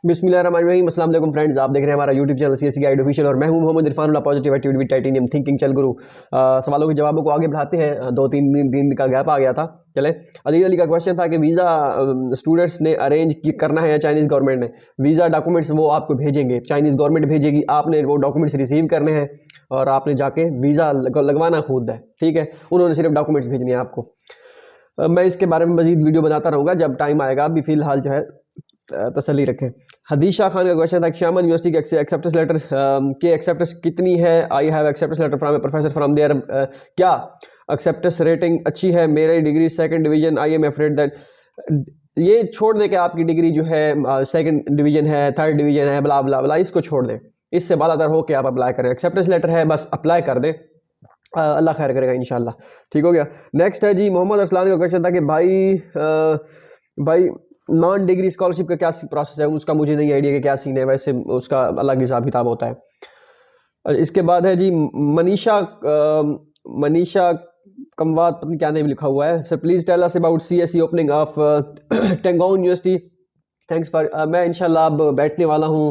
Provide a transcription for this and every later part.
बिस्मिल्लाहिर्रहमानिर्रहीम, अस्सलाम वालेकुम फ्रेंड्स। आप देख रहे हैं हमारा YouTube channel CSC guide official और मैं हूं Mohammad Irfanullah, positive attitude with titanium thinking. चल गुरु, सवालों के जवाबों को आगे बढ़ाते हैं। 2-3 दिन का गैप आ गया था। चले, अली अली का क्वेश्चन था कि वीज़ा स्टूडेंट्स ने अरेंज करना है या चाइनीज़ गवर्नमेंट ने। वीज़ा डॉक्यूमेंट्स वो आपको भेजेंगे, चाइनीज़ गवर्नमेंट भेजेगी, आपने वो डॉक्यूमेंट्स रिसीव करने हैं और आपने जाके वीज़ा लगवाना खुद है। ठीक है, उन्होंने सिर्फ डॉक्यूमेंट्स भेजने हैं आपको। मैं इसके बारे में मजीद वीडियो बनाता रहूँगा जब टाइम आएगा। अभी फ़िलहाल जो है तसल्ली रखें। हदीशा खान का क्वेश्चन था कि श्यामल यूनिवर्सिटी के एक्सेप्टेंस लेटर के एक्सेप्टेंस कितनी है। I have acceptance letter from a professor from there. क्या एक्सेप्टेंस रेटिंग अच्छी है? मेरी degree 2nd division, I am afraid that. ये छोड़ दें कि आपकी डिग्री जो है 2nd डिवीजन है, 3rd डिवीजन है, बला बला बला, इसको छोड़ दें। इससे बालातर हो के आप अप्लाई करें। एक्सेप्टेंस लेटर है, बस अप्लाई कर दें, अल्लाह खैर करेगा इंशाल्लाह। ठीक हो गया। नेक्स्ट है जी मोहम्मद अरसलान का क्वेश्चन था कि भाई नॉन डिग्री स्कॉलरशिप का क्या प्रोसेस है। उसका मुझे नहीं आइडिया कि क्या सीन है, वैसे उसका अलग हिसाब किताब होता है। इसके बाद है जी मनीषा कमवात, पता नहीं क्या नेम लिखा हुआ है। Sir please tell us about CSC opening of टेंगोंग यूनिवर्सिटी। Thanks for. मैं इंशाल्लाह अब बैठने वाला हूँ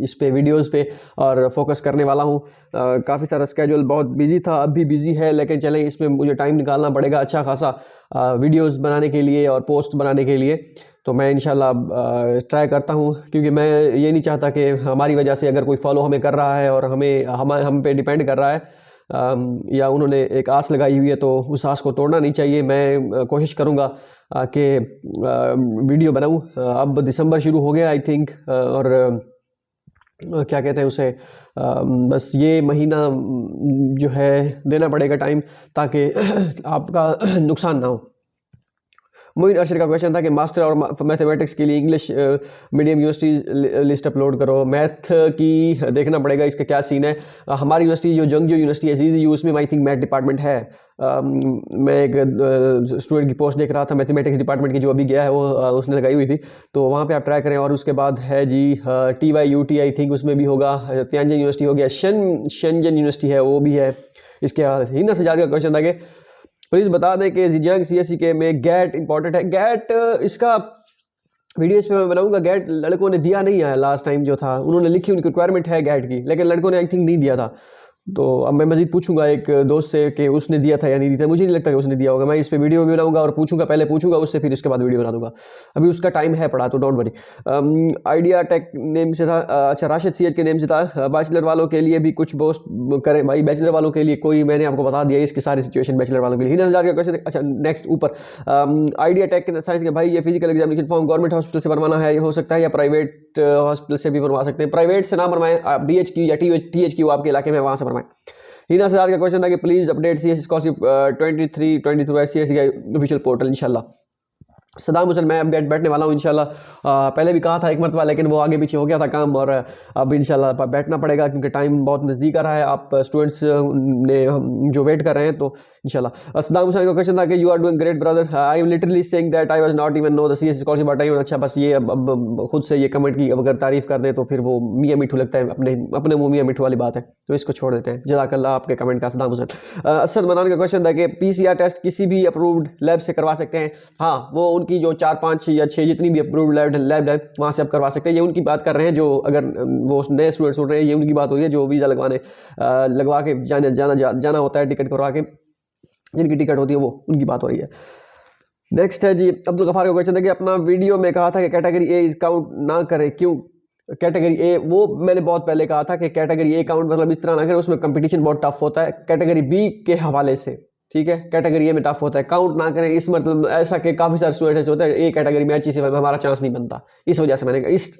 इस पे वीडियोस पे और फोकस करने वाला हूँ। काफ़ी सारा स्केड्यूल बहुत बिजी था, अब भी बिजी है, लेकिन चलें इसमें मुझे टाइम निकालना पड़ेगा अच्छा खासा वीडियोस बनाने के लिए और पोस्ट बनाने के लिए। तो मैं इंशाल्लाह ट्राई करता हूँ, क्योंकि मैं ये नहीं चाहता कि हमारी वजह से अगर कोई फॉलो हमें कर रहा है और हम पे डिपेंड कर रहा है या उन्होंने एक आस लगाई हुई है, तो उस आस को तोड़ना नहीं चाहिए। मैं कोशिश करूँगा कि वीडियो बनाऊँ। अब दिसंबर शुरू हो गया आई थिंक, और क्या कहते हैं उसे, बस ये महीना जो है देना पड़ेगा टाइम, ताकि आपका नुकसान ना हो। मोइन अरशद का क्वेश्चन था कि मास्टर और मैथमेटिक्स के लिए English medium universities list upload करो। मैथ की देखना पड़ेगा इसका क्या सीन है। हमारी यूनिवर्सिटी जो जंगजो यूनिवर्सिटी है ZZU, उसमें आई थिंक मैथ डिपार्टमेंट है। मैं एक स्टूडेंट की पोस्ट देख रहा था मैथमेटिक्स डिपार्टमेंट की, जो अभी गया है वो उसने लगाई हुई थी, तो वहाँ पे आप ट्राई करें। और उसके बाद है जी TYUT, आई थिंक उसमें भी होगा। तियानजन यूनिवर्सिटी हो गया, शेनजन यूनिवर्सिटी है, वो भी है। इसके बाद हिना सजाद का क्वेश्चन था कि प्लीज़ बता दें कि जियांग CSC के में गैट इंपॉर्टेंट है। गैट इसका वीडियो इस पे मैं बनाऊंगा। गैट लड़कों ने दिया नहीं है, लास्ट टाइम जो था उन्होंने लिखी, उनकी रिक्वायरमेंट है गैट की, लेकिन लड़कों ने आई थिंक नहीं दिया था। तो अब मैं मजीद पूछूंगा एक दोस्त से कि उसने दिया था या नहीं दिया था। मुझे नहीं लगता कि उसने दिया होगा। मैं इस पे वीडियो भी बनाऊंगा और पूछूंगा, पहले पूछूंगा उससे, फिर उसके बाद वीडियो बना दूंगा। अभी उसका टाइम है पड़ा, तो don't worry. Idea tech name से था। अच्छा, राशिद CH के नेम से था। बैचलर वालों के लिए भी कुछ पोस्ट करें भाई। बैचलर वालों के लिए कोई, मैंने आपको बता दिया इसकी सारी सिचुएशन बैचलर वालों के लिए। 1000 का क्वेश्चन। अच्छा नेक्स्ट ऊपर आइडिया टेक साइंस के भाई, ये physical examination form government hospital से बनवाना है, हो सकता है, या प्राइवेट हॉस्पिटल से भी बनवा सकते हैं। प्राइवेट से ना बनवाएं, आप DHQ या THQ आपके इलाके में, वहाँ से बनवाएं। हिना सजाद का क्वेश्चन था कि please update CSC scholarship 23-22 CSC का ऑफिशियल पोर्टल। इंशाल्लाह सदाम हुसैन, मैं अब बैठने वाला हूँ इंशाल्लाह। पहले भी कहा था एक मरतबा, लेकिन वो आगे पीछे हो गया था काम, और अब इंशाल्लाह बैठना पड़ेगा क्योंकि टाइम बहुत नज़दीक आ रहा है। आप स्टूडेंट्स ने जो वेट कर रहे हैं, तो इंशाल्लाह। सदाम हुसैन का क्वेश्चन था कि you are doing great brother, I am literally saying that I was not even know the CSC scholarship but I. अच्छा, बस ये अब खुद से ये कमेंट की अगर तारीफ़ कर दें तो फिर वो मियाँ मिठू लगता है, अपने मुँह मियाँ मिठू वाली बात है, तो इसको छोड़ देते हैं। जज़ाकल्लाह आपके कमेंट का। सदाम हुसैन। असद मनान का क्वेश्चन था कि PCR टेस्ट किसी भी अप्रूव्ड लैब से करवा सकते हैं। हाँ, वो उनकी जो 4-5 या 6 जितनी भी अप्रूव्ड लैब है, वहाँ से आप करवा सकते हैं। ये उनकी बात कर रहे हैं जो, अगर वो नए स्टूडेंट सुन रहे हैं, ये उनकी बात हो रही है जो वीज़ा लगवा के जाना होता है, टिकट करवा के, जिनकी टिकट होती है, वो उनकी बात हो रही है। नेक्स्ट है जी अब्दुल गफार का क्वेश्चन है कि अपना वीडियो में कहा था कि कैटेगरी A काउंट ना करें, क्यों? कैटेगरी A, वो मैंने बहुत पहले कहा था कि कैटेगरी A काउंट मतलब इस तरह ना करें, उसमें कंपटीशन बहुत टफ होता है। कैटेगरी B के हवाले से, ठीक है, कैटेगरी A में टफ होता है, काउंट ना करें। इस मतलब ऐसा कि काफ़ी सारे स्टूडेंट ऐसे होते हैं A कैटेगरी में अच्छी से हमारा चांस नहीं बनता, इस वजह से मैंने इस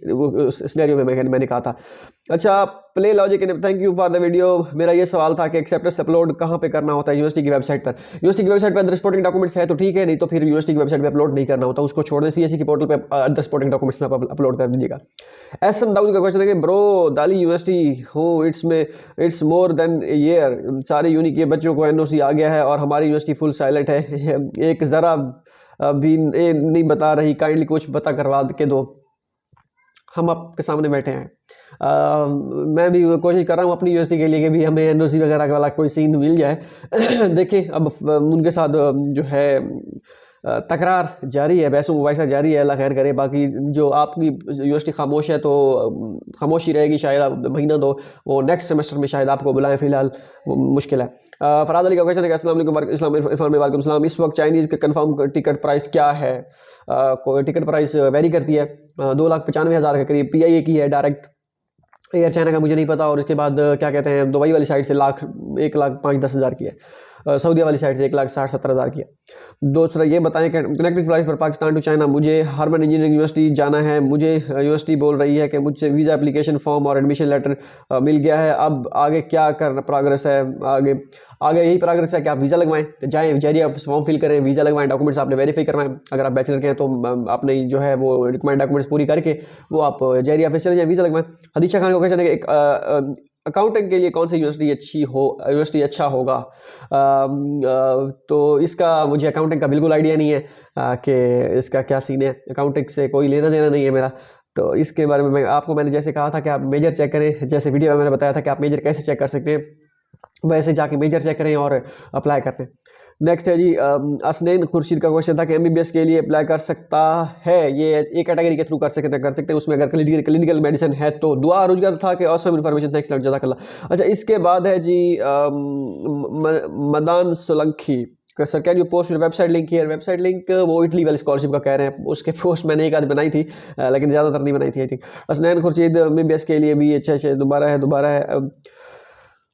सिनेरियो में मैंने कहा था। अच्छा, play logic, thank you for the video. मेरा ये सवाल था कि एक्सेप्टेंस अपलोड कहाँ पे करना होता है? यूनिवर्सिटी की वेबसाइट पर। यूनिवर्सिटी की वेबसाइट पर अदर सपोर्टिंग डॉक्यूमेंट्स है तो ठीक है, नहीं तो फिर यूनिवर्सिटी की वेबसाइट पर अपलोड नहीं करना होता, उसको छोड़ दें। CSC की पोर्टल पर अदर सपोर्टिंग डॉक्यूमेंट्स में आप अपलोड कर दीजिएगा। SM दाऊद का क्वेश्चन है कि ब्रो दाली यूनिवर्सिटी हूँ, इट्स मोर देन ईयर, सारे यूनिक के बच्चों को NOC आ गया है और हमारी यूनिवर्सिटी फुल साइलेंट है, एक ज़रा भी नहीं बता रही, काइंडली कुछ पता करवा के दो। हम आपके सामने बैठे हैं। मैं भी कोशिश कर रहा हूँ अपनी यूनिवर्सिटी के लिए कि भी हमें NOC वगैरह वाला कोई सीन मिल जाए। देखिए अब उनके साथ जो है तकरार जारी है, बहसों मुबाहिसा जारी है, अल्लाह खैर करे। बाकी जो आपकी यूनिवर्सिटी खामोश है तो खामोशी रहेगी शायद महीना दो, वो नेक्स्ट सेमेस्टर में शायद आपको बुलाएं, फिलहाल वो मुश्किल है। फराद अली का क्वेश्चन है कि अस्सलाम वालेकुम, इस्लाम इरफान भाई वालेकुम सलाम, इस वक्त चाइनीज़ का कंफर्म टिकट प्राइस क्या है? टिकट प्राइस वेरी करती है, 2,95,000 के करीब PIA की है डायरेक्ट, एयर चाइना का मुझे नहीं पता। और उसके बाद क्या कहते हैं, दुबई वाली साइड से 1,05,10,000 की है, सऊदीया वाली साइड से 1,60,70,000 की है। दूसरा ये बताएं कि connecting flight for Pakistan to China, मुझे हार्वर्ड इंजीनियरिंग यूनिवर्सिटी जाना है, मुझे यूनिवर्सिटी बोल रही है कि मुझसे वीज़ा एप्लीकेशन फॉर्म और एडमिशन लेटर मिल गया है, अब आगे क्या करना प्रोग्रेस है? आगे आगे यही प्रोग्रेस है कि आप वीज़ा लगवाएं, तो जाएँ जेरिया फॉर्म फिल करें, वीज़ा लगवाएं, डॉक्यूमेंट्स आपने वेरीफाई करवाएं। अगर आप बैचलर के हैं तो आपने जो है वो रिक्वायर्ड डॉक्यूमेंट्स पूरी करके वो आप जेरिया ऑफिस चले जाएँ, वीज़ा लगवाएं। हदीशा खान का क्वेश्चन है कि एक अकाउंटिंग के लिए कौन सी यूनिवर्सिटी अच्छा होगा? तो इसका मुझे अकाउंटिंग का बिल्कुल आइडिया नहीं है कि इसका क्या सीन है, अकाउंटिंग से कोई लेना देना नहीं है मेरा। तो इसके बारे में मैंने जैसे कहा था कि आप मेजर चेक करें, जैसे वीडियो में मैंने बताया था कि आप मेजर कैसे चेक कर सकते हैं, वैसे जाके मेजर चेक करें और अप्लाई करते हैं। नेक्स्ट है जी असनैन खुर्शीद का क्वेश्चन था कि MBBS के लिए अप्लाई कर सकता है, ये एक कैटेगरी के थ्रू कर सकते हैं उसमें अगर क्लिनिकल मेडिसिन है तो। दुआ रोजगार था कि ऑसम इन्फॉर्मेशन, थैंक्स लॉट, जज़ाकल्लाह। अच्छा, इसके बाद है जी Madan Solanki, sir can you post website link here? Website link वो इटली वाली स्कॉलरशिप का कह रहे हैं, उसके पोस्ट मैंने एक आध बनाई थी लेकिन ज़्यादातर नहीं बनाई थी I think. Hasnain Khurshid MBBS के लिए भी अच्छा दोबारा है।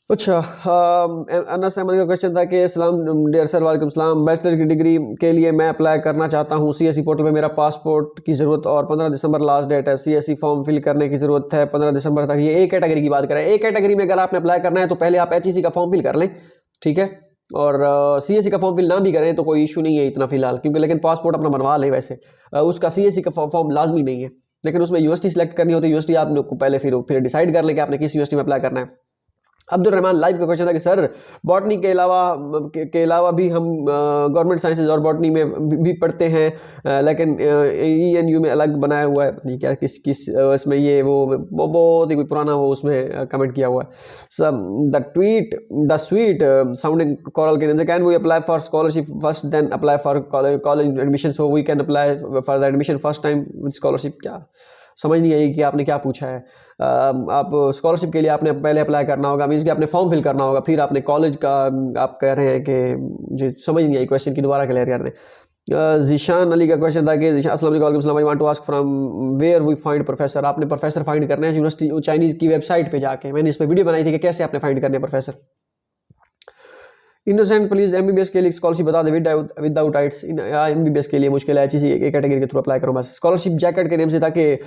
अच्छा, अनस अहमद का क्वेश्चन था कि सलाम डियर सर, वालेकुम सलाम, बैचलर की डिग्री के लिए मैं अप्लाई करना चाहता हूँ, CSE पोर्टल पे मेरा पासपोर्ट की ज़रूरत और 15 दिसंबर लास्ट डेट है, CSE फॉर्म फिल करने की ज़रूरत है 15 दिसंबर तक। ये एक कैटेगरी की बात करें, एक कैटेगरी में अगर आपने अप्लाई करना है तो पहले आप HEC का फॉर्म फिल कर लें, ठीक है, और CSE का फॉर्म फिल ना भी करें तो कोई इशू नहीं है इतना फिलहाल, क्योंकि लेकिन पासपोर्ट अपना बनवा लें। वैसे उसका CSE का फॉर्म लाजमी नहीं है, लेकिन उसमें यूनिवर्सिटी सेलेक्ट करनी होती है, यूनिवर्सिटी आपको पहले फिर डिसाइड कर लें कि आपने किस यूनिवर्सिटी में अप्लाई करना है। अब्दुल रहमान लाइव का क्वेश्चन था कि सर बॉटनी के अलावा भी हम गवर्नमेंट साइंसेज और बॉटनी में भी पढ़ते हैं, लेकिन ENU में अलग बनाया हुआ है, नहीं क्या किस इसमें ये वो बहुत ही कोई पुराना वो उसमें कमेंट किया हुआ है। सब द स्वीट साउंडिंग कॉरल के name, can we apply for scholarship first then apply for college admission, so we can apply for the admission first time with scholarship? क्या समझ नहीं आई कि आपने क्या पूछा है। आप स्कॉलरशिप के लिए आपने पहले अप्लाई करना होगा, मीन्स कि आपने फॉर्म फिल करना होगा, फिर आपने कॉलेज का आप कह रहे हैं कि मुझे समझ नहीं आई क्वेश्चन की, दोबारा क्लियर कर दें। जीशान अली का क्वेश्चन था कि अस्सलाम वालेकुम, I want to ask from where we find professor, आपने प्रोफेसर फाइंड करना है यूनिवर्सिटी चाइनीज़ की वेबसाइट पे जाके, मैंने इस पर वीडियो बनाई थी कि कैसे आपने फाइंड करने प्रोफेसर। इनोसेंट प्लीज MBBS के लिए स्कॉलरशिप बता दे विदाउट आइट्स, MBBS के लिए मुश्किल है, HEC एक कैटेगरी के थ्रू अप्लाई करो बस। स्कॉलरशिप जैकेट के नेम से था कि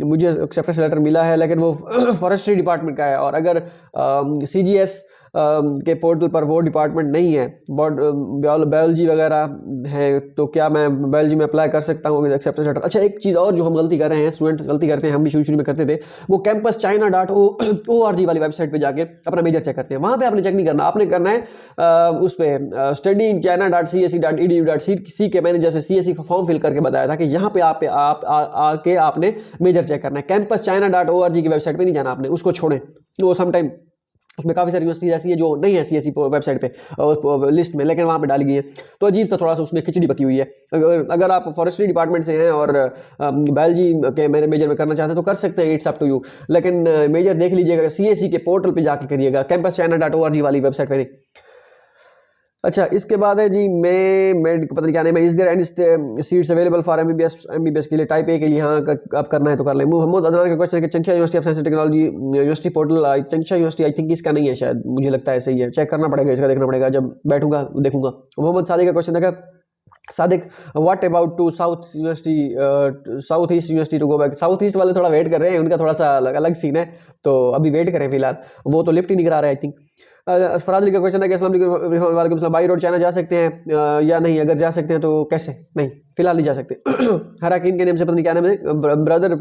मुझे एक्सेप्टेंस लेटर मिला है, लेकिन वो फॉरेस्ट्री डिपार्टमेंट का है, और अगर CGS के पोर्टल पर वो डिपार्टमेंट नहीं है, बायोलॉजी वगैरह है, तो क्या मैं बायोलॉजी में अप्लाई कर सकता हूँ एक्सेप्टेंस लेटर? अच्छा, एक चीज़ और जो हम गलती कर रहे हैं, स्टूडेंट गलती करते हैं, हम भी शुरू में करते थे, वो campus.china.org वाली वेबसाइट पे जाके अपना मेजर चेक करते हैं, वहाँ पे आपने चेक नहीं करना, आपने करना है उस पर studyinchina.csc.edu.c के, मैंने जैसे CSE फॉर्म फिल करके बताया था कि यहाँ पे आके आपने मेजर चेक करना है, campus.china.org की वेबसाइट पे नहीं जाना आपने, उसको छोड़ें, वो समटाइम उसमें काफ़ी सारी यूनिवर्सिटीज ऐसी है जो नहीं है CSE वेबसाइट पे लिस्ट में, लेकिन वहाँ पे डाली गई है, तो अजीब सा थोड़ा सा उसमें खिचड़ी पकी हुई है। अगर आप फॉरेस्ट्री डिपार्टमेंट से हैं और बायोलॉजी के मेरे मेजर में करना चाहते हैं तो कर सकते हैं, इट्स अप टू यू, लेकिन मेजर देख लीजिएगा CSE के पोर्टल पे जाके करिएगा, campus.china.org वाली वेबसाइट पर नहीं। अच्छा, इसके बाद है जी मैं पता नहीं क्या नहीं, is there any seats available for MBBS के लिए टाइप A के लिए? हाँ, आप करना है तो कर लें। मोहम्मद अदनान का क्वेश्चन है कि Changsha university of science and technology university portal, Changsha university I think इसका नहीं है शायद, मुझे लगता है सही है, चेक करना पड़ेगा, इसका देखना पड़ेगा, जब बैठूंगा देखूंगा। मोहम्मद सादिक का क्वेश्चन है Sadiq, what about to South east University to go back? South East वाले थोड़ा वेट कर रहे हैं, उनका थोड़ा सा अलग सीन है, तो अभी वेट करें फिलहाल, वो तो लिफ्ट ही नहीं करा रहे आई थिंक। फराद अली का क्वेश्चन है कि अस्सलाम वालेकुम सलाम, बाई रोड चाइना जा सकते हैं या नहीं? अगर जा सकते हैं तो कैसे? नहीं, फिलहाल नहीं जा सकते। हराकीन के नेम से पता नहीं क्या नाम है, brother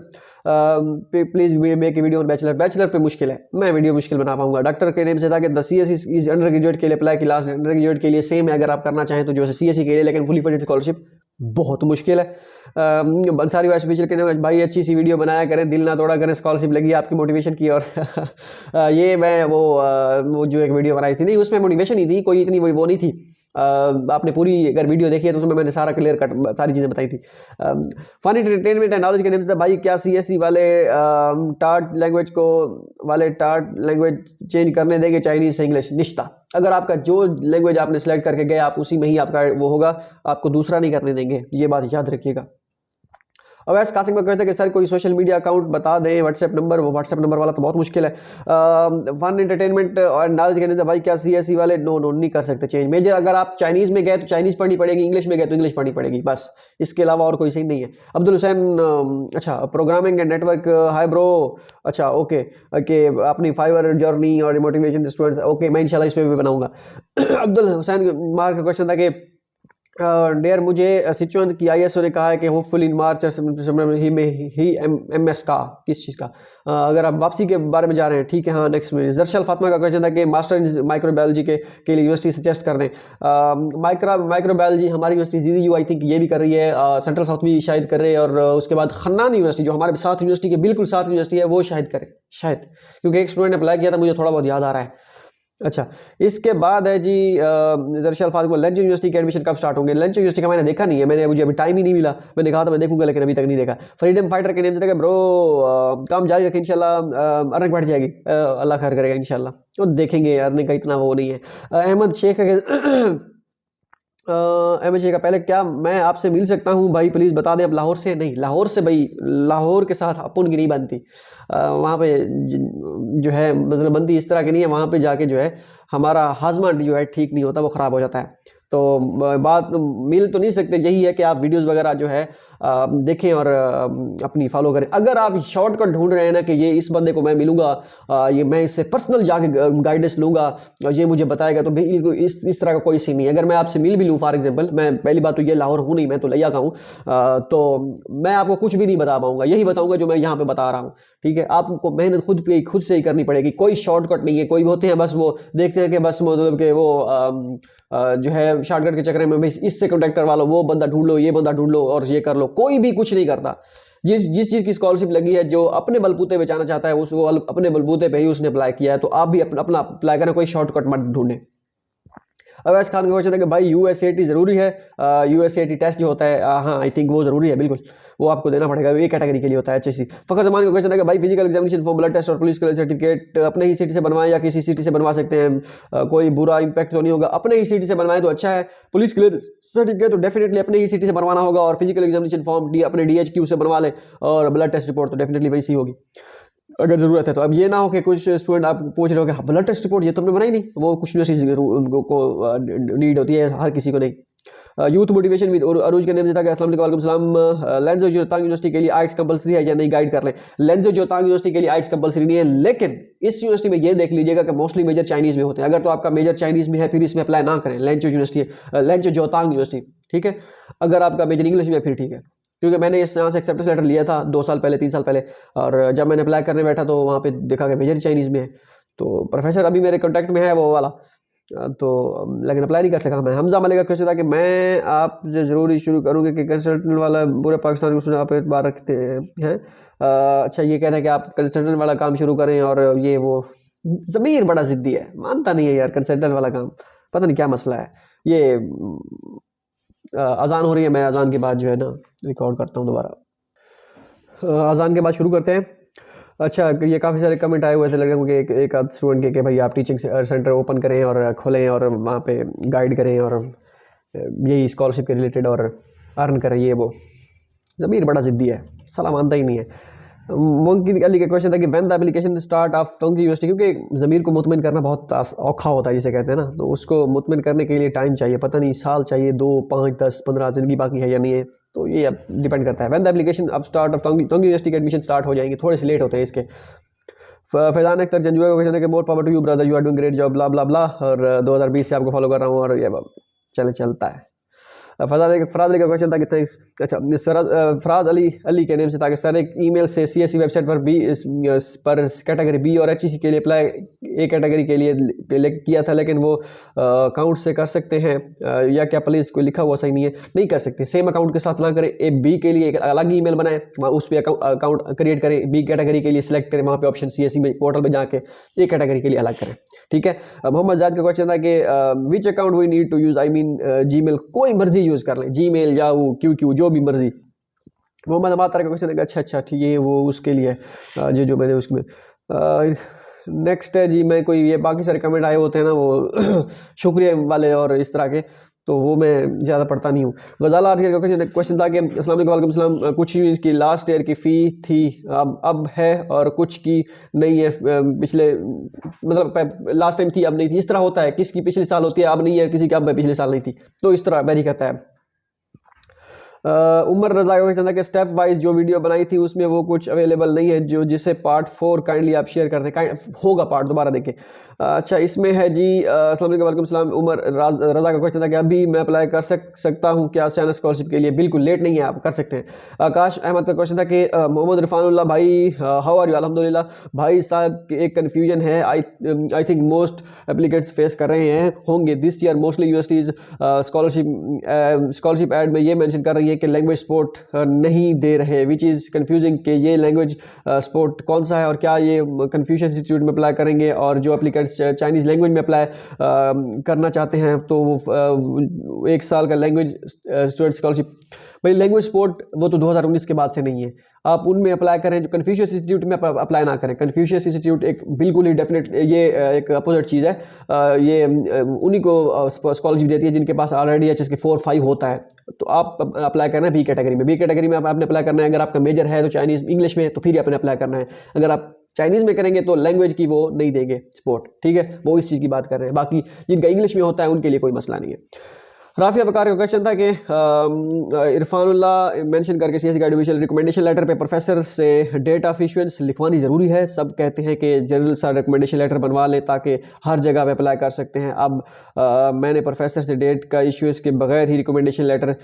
please make a video on bachelor पे मुश्किल है, मैं वीडियो मुश्किल बना पाऊंगा। डॉक्टर के नेम से था कि the CSE is under graduate के लिए अप्लाई की, लास्ट अंडर ग्रेजुएट के लिए सेम है, अगर आप करना चाहें तो जो है CSE के लिए, लेकिन फुली फंडेड स्कॉलरशिप बहुत मुश्किल है। बंसारी वाइस फीचर के भाई अच्छी सी वीडियो बनाया करें, दिल ना तोड़ा करें, स्कॉलरशिप लगी आपकी मोटिवेशन की, और ये मैं वो जो एक वीडियो बनाई थी, नहीं उसमें मोटिवेशन ही थी, कोई इतनी वो नहीं थी, आपने पूरी अगर वीडियो देखी है तो उसमें मैंने सारा क्लियर कट सारी चीज़ें बताई थी। फन एंटरटेनमेंट एंड नॉलेज के नेम से भाई क्या CSE वाले टार्ट लैंग्वेज चेंज करने देंगे चाइनीज़ से इंग्लिश? निश्ता, अगर आपका जो लैंग्वेज आपने सेलेक्ट करके गए आप उसी में ही आपका वो होगा, आपको दूसरा नहीं करने देंगे, ये बात याद रखिएगा। अवैस कासिम का कहते हैं कि सर कोई सोशल मीडिया अकाउंट बता दें, व्हाट्सएप नंबर। वो व्हाट्सएप नंबर वाला तो बहुत मुश्किल है। फन एंटरटेनमेंट और नॉलेज कहने से भाई क्या CSE वाले नो नहीं कर सकते चेंज। मेजर अगर आप चाइनीज़ में गए तो चाइनीज़ पढ़नी पड़ेगी, इंग्लिश में गए तो इंग्लिश पढ़नी पड़ेगी, बस इसके अलावा और कोई सीन नहीं है। अब्दुल हुसैन अच्छा programming and network, hi bro, अच्छा ओके कि अपनी फाइवर जर्नी और मोटिवेशन स्टूडेंट्स, ओके मैं इंशाल्लाह इस पर भी बनाऊंगा। अब्दुल हुसैन मार्क का क्वेश्चन था कि डेयर मुझे सिचुएंस की ISO ने कहा है कि होपफुल इन मार्च ही MS का किस चीज़ का, अगर आप वापसी के बारे में जा रहे हैं, ठीक है हाँ नेक्स्ट में। जरशल फातिमा का क्वेश्चन था कि मास्टर इन माइक्रोबायोलॉजी के लिए यूनिवर्सिटी सजेस्ट कर दें। माइक्रोबायोलॉजी हमारी यूनिवर्सिटी ZU आई थिंक ये भी कर रही है, सेंट्रल साउथ भी शायद कर रही है, और उसके बाद खन्नान यूनिवर्सिटी जो हमारे साथ यूनिवर्सिटी के बिल्कुल साथ यूनिवर्सिटी है वो शायद करे, शायद, क्योंकि एक स्टूडेंट ने अप्लाई किया था, मुझे थोड़ा बहुत याद आ रहा है। अच्छा इसके बाद है जी दरअसल फातिमा को लेंच यूनिवर्सिटी के एडमिशन कब स्टार्ट होंगे? लेंच यूनिवर्सिटी का मैंने देखा नहीं है, मुझे अभी टाइम ही नहीं मिला, मैंने कहा था मैं देखूंगा लेकिन अभी तक नहीं देखा। फ्रीडम फाइटर के नेम से ब्रो काम जारी रखें इंशाल्लाह, अर्निंग बढ़ जाएगी, अल्लाह खैर करेगा इंशाल्लाह, तो देखेंगे अर्निंग का इतना वो नहीं है। अहमद शेख अहमद शेख का पहले क्या मैं आपसे मिल सकता हूँ भाई प्लीज़ बता दें। अब लाहौर से नहीं, लाहौर से भाई लाहौर के साथ अपन की नहीं बनती, वहाँ पे जो है मतलब बनती इस तरह की नहीं है, वहाँ पे जाके जो है हमारा हाजमा जो है ठीक नहीं होता, वो ख़राब हो जाता है। तो बात मिल तो नहीं सकते, यही है कि आप वीडियोस वगैरह जो है देखें और अपनी फॉलो करें। अगर आप शॉर्टकट ढूंढ रहे हैं ना कि ये इस बंदे को मैं मिलूंगा, ये मैं इससे पर्सनल जाके गाइडेंस लूंगा और ये मुझे बताएगा, तो इस तरह का कोई सीन नहीं है। अगर मैं आपसे मिल भी लूँ फॉर एग्जांपल, मैं पहली बात तो ये लाहौर हूँ नहीं, मैं तो लिया का हूँ, तो मैं आपको कुछ भी नहीं बता पाऊंगा, यही बताऊंगा जो मैं यहाँ पे बता रहा हूँ, ठीक है। आपको मेहनत खुद से ही करनी पड़ेगी, कोई शॉर्टकट नहीं है। कोई होते हैं बस वो देखते हैं कि बस मतलब कि वो जो है शॉर्टकट के चक्कर में भाई इससे कॉन्टैक्ट करवा लो, वो बंदा ढूंढ लो, ये बंदा ढूंढ लो और ये कर लो, कोई भी कुछ नहीं करता। जिस चीज़ की स्कॉलरशिप लगी है, जो अपने बलबूते पे जाना चाहता है उसको अपने बलबूते पे ही उसने अप्लाई किया है, तो आप भी अपना अप्लाई करें, कोई शॉर्टकट मत ढूंढें। अवैस खान का क्वेश्चन है कि भाई USAT ज़रूरी है? USAT टेस्ट जो होता है, हाँ आई थिंक वो ज़रूरी है, बिल्कुल वो आपको देना पड़ेगा, ये कैटेगरी के लिए होता है HSC। फ़खर जमान का क्वेश्चन है कि भाई physical examination for blood test और पुलिस क्लियरेंस सर्टिफिकेट अपने ही सिटी से बनवाएं या किसी सिटी से बनवा सकते हैं? कोई बुरा इंपैक्ट तो नहीं होगा? अपने ही सिटी से बनवाएं तो अच्छा है। पुलिस क्लियरेंस सर्टिफिकेट तो डेफिनेटली अपने ही सिटी से बनवाना होगा, और फिजिकल एग्जामिनेशन फॉर्म अपने DHQ से बनवा लें, और ब्लड टेस्ट रिपोर्ट तो डेफिनेटली वही सी होगी अगर ज़रूरत है तो। अब ये ना हो कि कुछ स्टूडेंट आप पूछ रहे हो कि ब्लड टेस्ट रिपोर्ट ये तो हमने बनाई नहीं, वो कुछ यूनिवर्सिटी को नीड होती है, हर किसी को नहीं। यूथ मोटिवेशन विद अरूज के नेम से था कि अस्सलाम वालेकुम सलाम, लेंजो जोतांग यूनिवर्सिटी के लिए आर्ट्स कंपलसरी है या नहीं, गाइड कर लें। लेंजो जोतांग यूनिवर्सिटी के लिए आर्ट्स कंपलसरी नहीं है, लेकिन इस यूनिवर्सिटी में ये देख लीजिएगा कि मोस्टली मेजर चाइनीज़ में होते हैं। अगर तो आपका मेजर चाइनीज़ में है फिर इसमें अप्लाई ना करें, लेंजो यूनिवर्सिटी, लेंजो जोतांग यूनिवर्सिटी, ठीक है। अगर आपका मेजर इंग्लिश में फिर ठीक है, क्योंकि मैंने इस यहाँ से एक्सेप्टेंस लेटर लिया था 2 साल पहले 3 साल पहले, और जब मैंने अप्लाई करने बैठा तो वहाँ पे देखा कि मेजर चाइनीज़ में है, तो प्रोफेसर अभी मेरे कॉन्टैक्ट में है वो वाला, तो लेकिन अप्लाई नहीं कर सका मैं। हमजा मलिक का क्वेश्चन था कि मैं आपसे ज़रूर शुरू करूँगी कि कंसल्टेंट वाला पूरे पाकिस्तान को आप एतबार रखते हैं। अच्छा ये कह रहे हैं कि आप कंसल्टेंट वाला काम शुरू करें, और ये वो ज़मीर बड़ा ज़िद्दी है, मानता नहीं है यार कंसल्टेंट वाला काम, पता नहीं क्या मसला है। ये अजान हो रही है, मैं अजान के बाद जो है ना रिकॉर्ड करता हूँ दोबारा। अजान के बाद शुरू करते हैं। अच्छा ये काफ़ी सारे कमेंट आए हुए थे लड़के मुझे एक आध स्टूडेंट के कि भाई आप टीचिंग सेंटर ओपन करें और खोलें और वहाँ पे गाइड करें और यही स्कॉलरशिप के रिलेटेड और अर्न करें, ये वो ज़मीर बड़ा ज़िद्दी है, साला मानता ही नहीं है। मोंकी अली का क्वेश्चन था कि when the application start of Tongji university, क्योंकि ज़मीर को मुतमिन करना बहुत औखा होता है जिसे कहते हैं ना, तो उसको मुतमिन करने के लिए टाइम चाहिए, पता नहीं साल चाहिए, 2 5 10 15 ज़िंदगी बाकी है या नहीं है, तो ये अब डिपेंड करता है। व्हेन द एप्लीकेशन अब स्टार्ट ऑफ टोंगी यूनिवर्सिटी के एडमिशन स्टार्ट हो जाएंगे, थोड़े से लेट होते हैं इसके। फैज़ान अख्तर जंजुआ का क्वेश्चन है कि more power to you brother, you are doing great job blah blah blah, और 2020 से आपको फॉलो कर रहा हूँ और ये चलता है। फराज अली का क्वेश्चन था कि थैंक्स। अच्छा, फराज अली के नेम से था कि सर एक ईमेल से सीएससी वेबसाइट पर कैटेगरी बी और एचईसी के लिए अप्लाई ए कैटेगरी के लिए किया था, लेकिन वो अकाउंट से कर सकते हैं या क्या? प्लीज़, कोई लिखा हुआ सही नहीं है, नहीं कर सकते। सेम अकाउंट के साथ ना करें, ए बी के लिए एक अलग ईमेल बनाएं, उस पर अकाउंट क्रिएट करें, बी कैटेगरी के लिए सिलेक्ट करें, वहाँ पे ऑप्शन सीएससी पोर्टल पे जाके ए कैटेगरी के लिए अलग करें, ठीक है। मोहम्मद जाद का क्वेश्चन था कि which account we need to use, I mean Gmail, कोई मर्जी यूज कर लें, जीमेल या वो क्यू जो भी मर्जी। मोहम्मद अमातर का क्वेश्चन है अच्छा ठीक है, वो उसके लिए जो मैंने उसमें नेक्स्ट है जी, मैं कोई ये बाकी सारे कमेंट आए होते हैं ना वो शुक्रिया वाले और इस तरह के, तो वो मैं ज़्यादा पढ़ता नहीं हूँ। गजाला आज का क्वेश्चन था कि अस्सलाम वालेकुम सलाम, कुछ यूनिट्स की लास्ट ईयर की फ़ी थी अब है और कुछ की नहीं है, पिछले मतलब लास्ट टाइम थी अब नहीं थी, इस तरह होता है, किसकी पिछले साल होती है अब नहीं है, किसी की अब पिछले साल नहीं थी, तो इस तरह वेरी करता है। उमर रजा का क्वेश्चन था कि स्टेप वाइज जो वीडियो बनाई थी उसमें वो कुछ अवेलेबल नहीं है, जो जिसे पार्ट 4 काइंडली आप शेयर कर दें, होगा पार्ट, दोबारा देखें। अच्छा, इसमें है जी अस्सलाम वालेकुम सलाम, उमर रजा का क्वेश्चन था कि अभी मैं अप्लाई कर सकता हूँ क्या चाइना स्कॉलरशिप के लिए? बिल्कुल लेट नहीं है, आप कर सकते हैं। आकाश अहमद का क्वेश्चन था कि मोहम्मद इरफानुल्लाह भाई हाउ आर यू? अल्हम्दुलिल्लाह भाई साहब, एक कन्फ्यूजन है, I think most applicants face कर रहे हैं होंगे this year, mostly universities scholarship add में ये मेंशन कर रही है कि लैंग्वेज सपोर्ट नहीं दे रहे, विच इज़ कंफ्यूजिंग कि ये लैंग्वेज सपोर्ट कौन सा है और क्या ये कन्फ्यूशियस इंस्टीट्यूट में अप्लाई करेंगे, और जो एप्लीकेंट्स चाइनीज़ लैंग्वेज में अप्लाई करना चाहते हैं तो वो 1 साल का लैंग्वेज स्टूडेंट स्कॉलरशिप, भाई लैंग्वेज सपोर्ट वो तो 2019 के बाद से नहीं है, आप उनमें अप्लाई करें, जो कन्फ्यूशियस इंस्टीट्यूट में अप्लाई ना करें। कन्फ्यूशियस इंस्टीट्यूट एक बिल्कुल ही डेफिनेट ये एक अपोजिट चीज़ है, ये उन्हीं को स्कॉलरशिप देती है जिनके पास ऑलरेडी HSK 4-5 होता है, तो आप अप्लाई करना है बी कैटेगरी में। बी कैटेगरी में आपने अप्लाई करना है, अगर आपका मेजर है तो चाइनीज़ इंग्लिश में, तो फिर आपने अप्लाई करना है। अगर आप चाइनीज़ में करेंगे तो लैंग्वेज की वो नहीं देंगे सपोर्ट, ठीक है, वो इस चीज़ की बात कर रहे हैं। बाकी जिनका इंग्लिश में होता है उनके लिए कोई मसला नहीं है। राफिया बकार का क्वेश्चन था कि इरफानुल्लाह मेंशन करके सीएससी का एडमिशन रिकमेंडेशन लेटर पे प्रोफेसर से डेट ऑफ इशुएंस लिखवानी ज़रूरी है। सब कहते हैं कि जनरल सा रिकमेंडेशन लेटर बनवा लें ताकि हर जगह पे अप्लाई कर सकते हैं। अब मैंने प्रोफेसर से डेट का इशुएंस के बगैर ही रिकमेंडेशन लेटर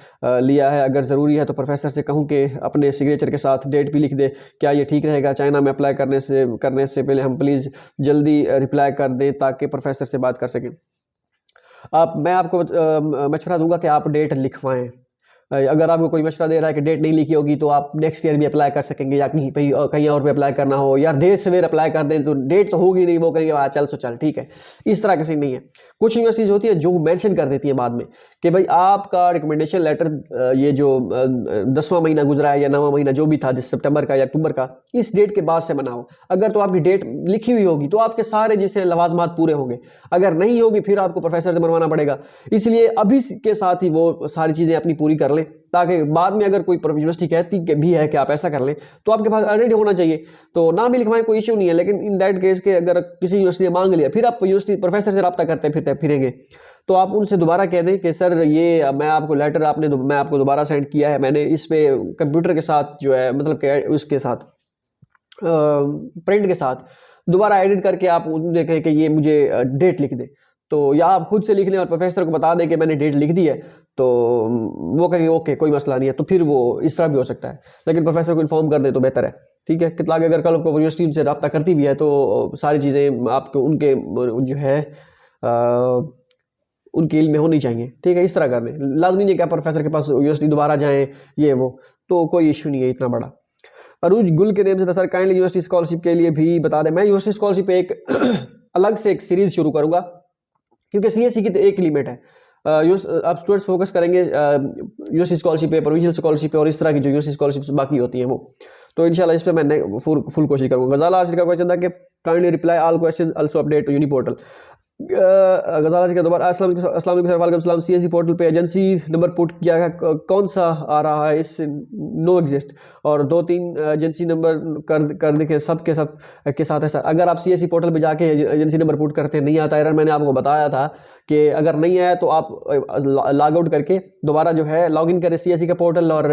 लिया है। अगर ज़रूरी है तो प्रोफेसर से कहूँ कि अपने सिग्नेचर के साथ डेट भी लिख दे, क्या ये ठीक रहेगा? चाइना में अप्लाई करने से पहले हम प्लीज़ जल्दी रिप्लाई कर दें ताकि प्रोफेसर से बात कर सकें। मैं आपको मशवरा दूंगा कि आप डेट लिखवाएं। अगर आपको कोई मशवरा दे रहा है कि डेट नहीं लिखी होगी तो आप नेक्स्ट ईयर भी अप्लाई कर सकेंगे, या कहीं और भी अप्लाई करना हो, यार देर सवेर अप्लाई कर दें तो डेट तो होगी नहीं, वो कहेंगे चल सो चल ठीक है। इस तरह किसी नहीं है। कुछ यूनिवर्सिटीज़ होती है जो मेंशन कर देती हैं बाद में कि भाई आपका रिकमेंडेशन लेटर ये जो 10वां महीना गुजरा है या 9वां महीना जो भी था, जिस सितंबर का या अक्टूबर का, इस डेट के बाद से बनाओ। अगर तो आपकी डेट लिखी हुई होगी तो आपके सारे जिससे लवाजमात पूरे होंगे, अगर नहीं होगी फिर आपको प्रोफेसर से बनवाना पड़ेगा। इसलिए अभी के साथ ही वो सारी चीज़ें अपनी पूरी कर लें, ताकि बाद में अगर कोई यूनिवर्सिटी कहती भी है कि आप ऐसा कर लें तो आपके पास ऑलरेडी होना चाहिए। तो नाम भी लिखवाएं, कोई इशू नहीं है, लेकिन इन दैट केस के अगर किसी यूनिवर्सिटी ने मांग लिया, फिर आप यूनिवर्सिटी प्रोफेसर से रब्ता करते फिरेंगे, तो आप उनसे दोबारा कह दें कि सर ये मैं आपको लेटर मैं आपको दोबारा सेंड किया है, मैंने इस पे कंप्यूटर के साथ जो है मतलब कि उसके साथ प्रिंट के साथ दोबारा एडिट करके आप उन्हें कहें कि ये मुझे डेट लिख दे। तो या आप खुद से लिख लें और प्रोफेसर को बता दें कि मैंने डेट लिख दी है, तो वो कहेंगे ओके कोई मसला नहीं है, तो फिर वो इस तरह भी हो सकता है। लेकिन प्रोफेसर को इन्फॉर्म कर दे तो बेहतर है, ठीक है। कितना अगर कल को यूनिवर्सिटी से रब्ता करती भी है तो सारी चीज़ें आपको उनके जो है उनकी इल्म में होनी चाहिए, ठीक है। इस तरह कर लें, लाजमी नहीं क्या प्रोफेसर के पास यूनिवर्सिटी दोबारा जाएँ ये वो, तो कोई इशू नहीं है इतना बड़ा। अरूज गुल के नेम से था सर काइंडली यूनिवर्सिटी स्कॉलरशिप के लिए भी बता दें। मैं यूनिवर्सिटी स्कॉलरशिप पे एक अलग से एक सीरीज़ शुरू करूँगा, क्योंकि सीएससी की तो एक लिमिट है। आप स्टूडेंट्स फोकस करेंगे यूनिवर्सिटी स्कॉलरशिप पे, प्रोविंशियल स्कॉलरशिप पे और इस तरह की जो यूनिवर्सिटी स्कॉलरशिप बाकी होती हैं वो, तो इंशाल्लाह इस पर मैं फुल कोशिश करूँगा। गजाला आशिर का क्वेश्चन था कि kindly reply all question also update uni portal. Ghazala के दोबारा अस्सलाम वालेकुम सलाम, सीएससी पोर्टल पे एजेंसी नंबर पुट किया है, कौन सा आ रहा है? इस नो एग्जिस्ट, और 2-3 एजेंसी नंबर कर देखें सब के साथ है सर। अगर आप सीएससी पोर्टल पे जाके एजेंसी नंबर पुट करते हैं नहीं आता एरर, मैंने आपको बताया था कि अगर नहीं आया तो आप लॉग आउट करके दोबारा जो है लॉग इन करें सीएससी का पोर्टल, और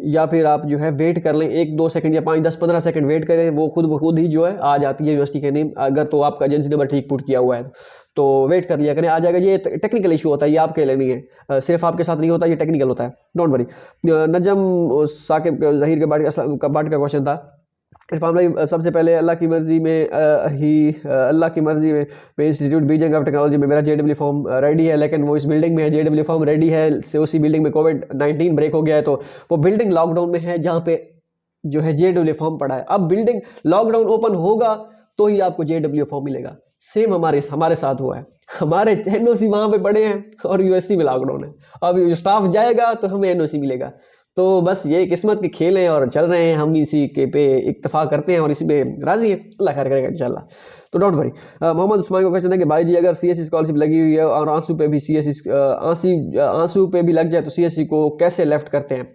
या फिर आप जो है वेट कर लें 1-2 सेकंड या 5-10-15 सेकंड वेट करें, वो खुद ही जो है आ जाती है यूनिवर्सिटी के नेम, अगर तो आपका एजेंसी नंबर ठीक पुट किया हुआ हुआ है, तो वेट कर लिया करें, आ जाएगा। ये टेक्निकल इशू होता है, ये आपके लिए नहीं है, सिर्फ आपके साथ नहीं होता, ये टेक्निकल होता है, डोंट वरी। नजम साकिब जहीर के बाट का क्वेश्चन था। इरफान भाई, सबसे पहले अल्लाह की मर्जी में अल्लाह की मर्जी में इंस्टीट्यूट बीजिंग ऑफ टेक्नोलॉजी में मेरा JW फॉर्म रेडी है, लेकिन वो इस बिल्डिंग में है, JW फॉर्म रेडी है से उसी बिल्डिंग में कोविड-19 ब्रेक हो गया है, तो वो बिल्डिंग लॉकडाउन में है जहाँ पे जो है JW फॉर्म पड़ा है। अब बिल्डिंग लॉकडाउन ओपन होगा तो ही आपको JW फॉर्म मिलेगा। सेम हमारे साथ हुआ है, हमारे NOC वहाँ पे पड़े हैं और यूनिवर्सिटी में लॉकडाउन है। अब स्टाफ जाएगा तो हमें NOC मिलेगा। तो बस ये किस्मत के खेल हैं और चल रहे हैं, हम इसी के पे इत्तेफाक करते हैं और इसी पे राजी हैं, अल्लाह खैर करेगा इंशाल्लाह, तो डोंट वरी। मोहम्मद उस्मान का क्वेश्चन है कि भाई जी अगर CSE स्कॉलरशिप लगी हुई है और आंसू पे भी आंसू पे भी लग जाए तो CSE को कैसे लेफ्ट करते हैं?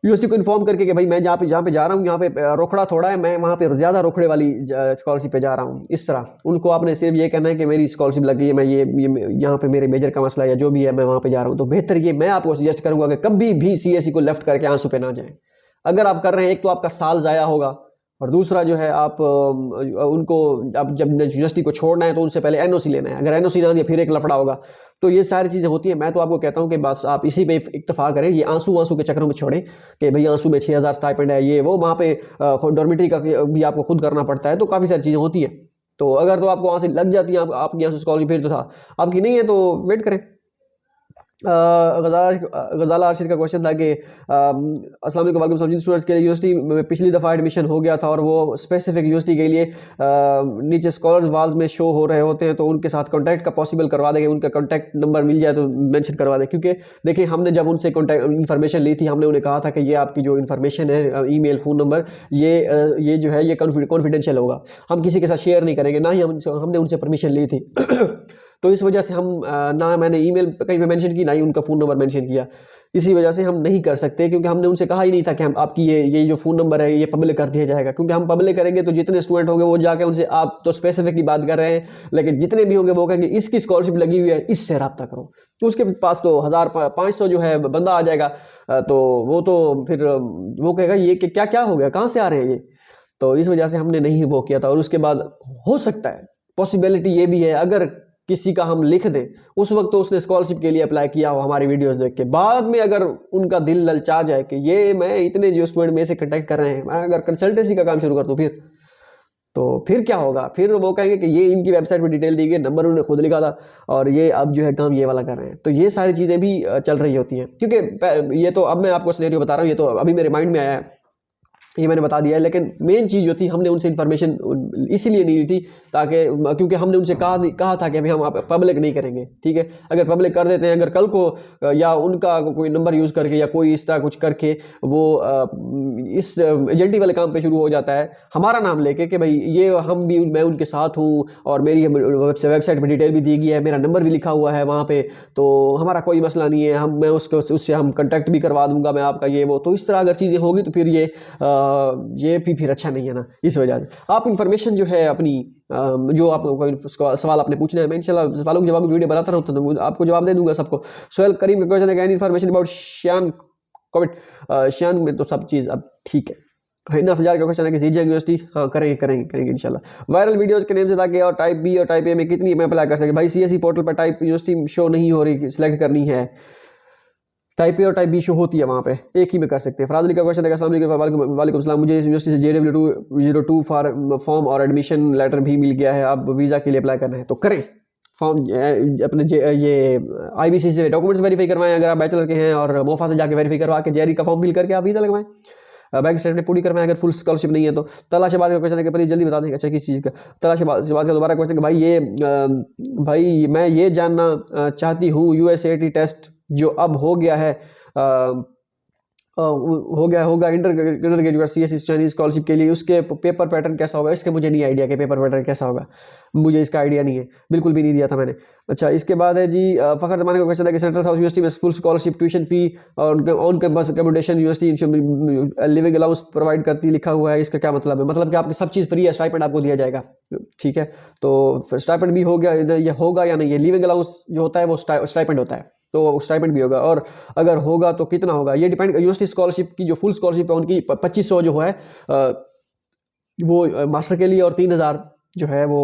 यूनिवर्सिटी को इन्फॉर्म करके कि भाई मैं जहाँ पे जा रहा हूँ, यहाँ पे रोकड़ा थोड़ा है, मैं वहाँ पे ज़्यादा रोकड़े वाली स्कॉलरशिप पे जा रहा हूँ, इस तरह उनको आपने सिर्फ ये कहना है कि मेरी स्कॉलरशिप लगी है, मैं ये यहाँ पे मेरे मेजर का मसला है या जो भी है, मैं वहाँ पे जा रहा हूँ। तो बेहतर ये मैं आपको सजेस्ट करूँगा कि कभी भी CSE को लेफ्ट करके आंसू पे ना जाएँ। अगर आप कर रहे हैं, एक तो आपका साल ज़ाया होगा और दूसरा जो है आप उनको अब जब यूनिवर्सिटी को छोड़ना है तो उनसे पहले NOC लेना है, अगर NOC ना दिया फिर एक लफड़ा होगा। तो ये सारी चीज़ें होती हैं। मैं तो आपको कहता हूँ कि बस आप इसी पे इत्तेफाक करें, ये आंसू के चक्करों में छोड़ें कि भाई आंसू में 6000 स्टाइपेंड है, ये वो, वहाँ पे डॉर्मेटरी का भी आपको खुद करना पड़ता है, तो काफ़ी सारी चीज़ें होती हैं। तो अगर तो आपको वहाँ से लग जाती हैं, आपकी यहाँ से स्कॉलरशिप फिर तो था, आपकी नहीं है तो वेट करें। गजाला आशिर का क्वेश्चन था कि अस्सलाम वालेकुम, वालेकुम सलाम, जिन स्टूडेंट्स के लिए यूनिवर्सिटी में पिछली दफ़ा एडमिशन हो गया था और वो स्पेसिफिक यूनिवर्सिटी के लिए नीचे स्कॉलर्स वाल्स में शो हो रहे होते हैं, तो उनके साथ कांटेक्ट का पॉसिबल करवा देंगे, उनका कांटेक्ट नंबर मिल जाए तो मेंशन करवा दें। क्योंकि देखिए हमने जब उनसे कांटेक्ट इन्फॉर्मेशन ली थी, हमने उन्हें कहा था कि ये आपकी जो इन्फॉर्मेशन है, ईमेल, फ़ोन नंबर, ये जो है ये कॉन्फिडेंशियल होगा, हम किसी के साथ शेयर नहीं करेंगे, ना ही हमने उनसे परमिशन ली थी। तो इस वजह से हम ना मैंने ईमेल कहीं पे मेंशन की, ना ही उनका फ़ोन नंबर मेंशन किया, इसी वजह से हम नहीं कर सकते, क्योंकि हमने उनसे कहा ही नहीं था कि हम आपकी ये जो फ़ोन नंबर है ये पब्लिक कर दिया जाएगा। क्योंकि हम पब्लिक करेंगे तो जितने स्टूडेंट होंगे वो जाके उनसे, आप तो स्पेसिफिक की बात कर रहे हैं, लेकिन जितने भी होंगे वो कहेंगे इसकी स्कॉलरशिप लगी हुई है, इससे रब्ता करो, तो उसके पास तो 1500 जो है बंदा आ जाएगा, तो वो तो फिर वो कहेगा ये क्या क्या हो गया, कहाँ से आ रहे हैं ये। तो इस वजह से हमने नहीं वो किया था। और उसके बाद हो सकता है, पॉसिबिलिटी ये भी है, अगर किसी का हम लिख दें, उस वक्त तो उसने स्कॉलरशिप के लिए अप्लाई किया हो हमारी वीडियोस देख के, बाद में अगर उनका दिल ललचा जाए कि ये मैं इतने जो स्टूडेंट में से कांटेक्ट कर रहे हैं, मैं अगर कंसल्टेंसी का काम शुरू कर दूं, फिर क्या होगा, फिर वो कहेंगे कि ये इनकी वेबसाइट पर डिटेल दी गई, नंबर उन्होंने खुद लिखा था और ये अब जो है काम ये वाला कर रहे हैं। तो ये सारी चीज़ें भी चल रही होती हैं, क्योंकि ये तो अब मैं आपको सिनेरियो बता रहा हूँ, ये तो अभी मेरे माइंड में आया है, ये मैंने बता दिया है। लेकिन मेन चीज़ जो थी, हमने उनसे इन्फॉर्मेशन इसीलिए नहीं ली थी ताकि, क्योंकि हमने उनसे कहा था कि अभी हम पब्लिक नहीं करेंगे, ठीक है। अगर पब्लिक कर देते हैं, अगर कल को या उनका कोई नंबर यूज़ करके या कोई इस तरह कुछ करके वो इस एजेंटी वाले काम पे शुरू हो जाता है, हमारा नाम लेके कि भाई ये मैं उनके साथ हूँ और मेरी वेबसाइट पर डिटेल भी दी गई है, मेरा नंबर भी लिखा हुआ है वहाँ पर, तो हमारा कोई मसला नहीं है, मैं उससे हम कंटेक्ट भी करवा दूँगा मैं आपका, ये वो। तो इस तरह अगर चीज़ें होगी तो फिर ये भी फिर अच्छा नहीं है ना। इस वजह से आप इंफॉर्मेशन जो है अपनी, जो आप कोई सवाल आपने पूछना है, मैं इंशाल्लाह सवालों के जवाब वीडियो बनाता रहता हूँ, तो आपको जवाब दे दूंगा सबको। सोहेल करीम का क्वेश्चन है, इन्फॉर्मेशन अबाउट शियान कोविड। शियान में तो सब चीज़ अब ठीक है। हिना सजार का क्वेश्चन है कि सीजिया यूनिवर्सिटी, हाँ करेंगे इंशाल्लाह। वायरल वीडियोस के नेम से था कि और टाइप बी और टाइप ए में कितनी मैं अप्लाई कर सके? भाई CSE पोर्टल पर टाइप यूनिवर्सिटी शो नहीं हो रही, सिलेक्ट करनी है, टाइप ए और टाइप बी शो होती है वहाँ पे, एक ही में कर सकते हैं। फराज अली का क्वेश्चन है, वालेकुम सलाम, मुझे इस यूनिवर्सिटी से JW202 फॉर्म और एडमिशन लेटर भी मिल गया है, अब वीज़ा के लिए अप्लाई करना है तो करें। फॉर्म अपने ये IBC से डॉक्यूमेंट्स वेरीफाई करवाएं, अगर आप बैचलर के हैं, और मोफा से जाके वेरीफाई करवा के JRE का फॉर्म फिल करके आप वीज़ा लगवाएं, बैंक स्टेटमेंट पूरी करवाएं, अगर फुल स्कॉलरशिप नहीं है तो। तला शहबाज का क्वेश्चन है कि प्लीज़ जल्दी बता दें, अच्छा किस चीज़ का? तला शहबाज का दोबारा क्वेश्चन कि भाई मैं ये जानना चाहती हूँ, USAT टेस्ट जो अब हो गया है, होगा inter graduate CSE Chinese scholarship के लिए, उसके पेपर पैटर्न कैसा होगा? इसके मुझे नहीं आइडिया कि पेपर पैटर्न कैसा होगा, मुझे इसका आइडिया नहीं है, बिल्कुल भी नहीं दिया था मैंने। अच्छा, इसके बाद है जी फ़खर ज़माने का क्वेश्चन है कि सेंट्रल साउथ यूनिवर्सिटी में फुल स्कॉलरशिप, ट्यूशन फ़ी और on campus accommodation university living allowance provide करती, लिखा हुआ है, इसका क्या मतलब है? मतलब कि आपकी सब चीज़ फ्री है, स्टाइपेंड आपको दिया जाएगा, ठीक है। तो स्टाइपेंड भी हो गया, ये होगा या नहीं, ये लिविंग अलाउंस जो होता है वो स्टाइपेंड होता है, तो स्टाइपेंड भी होगा, और अगर होगा तो कितना होगा ये डिपेंड। यूनिवर्सिटी स्कॉलरशिप की जो फुल स्कॉलरशिप है उनकी 2500 जो है वो मास्टर के लिए, और 3000 जो है वो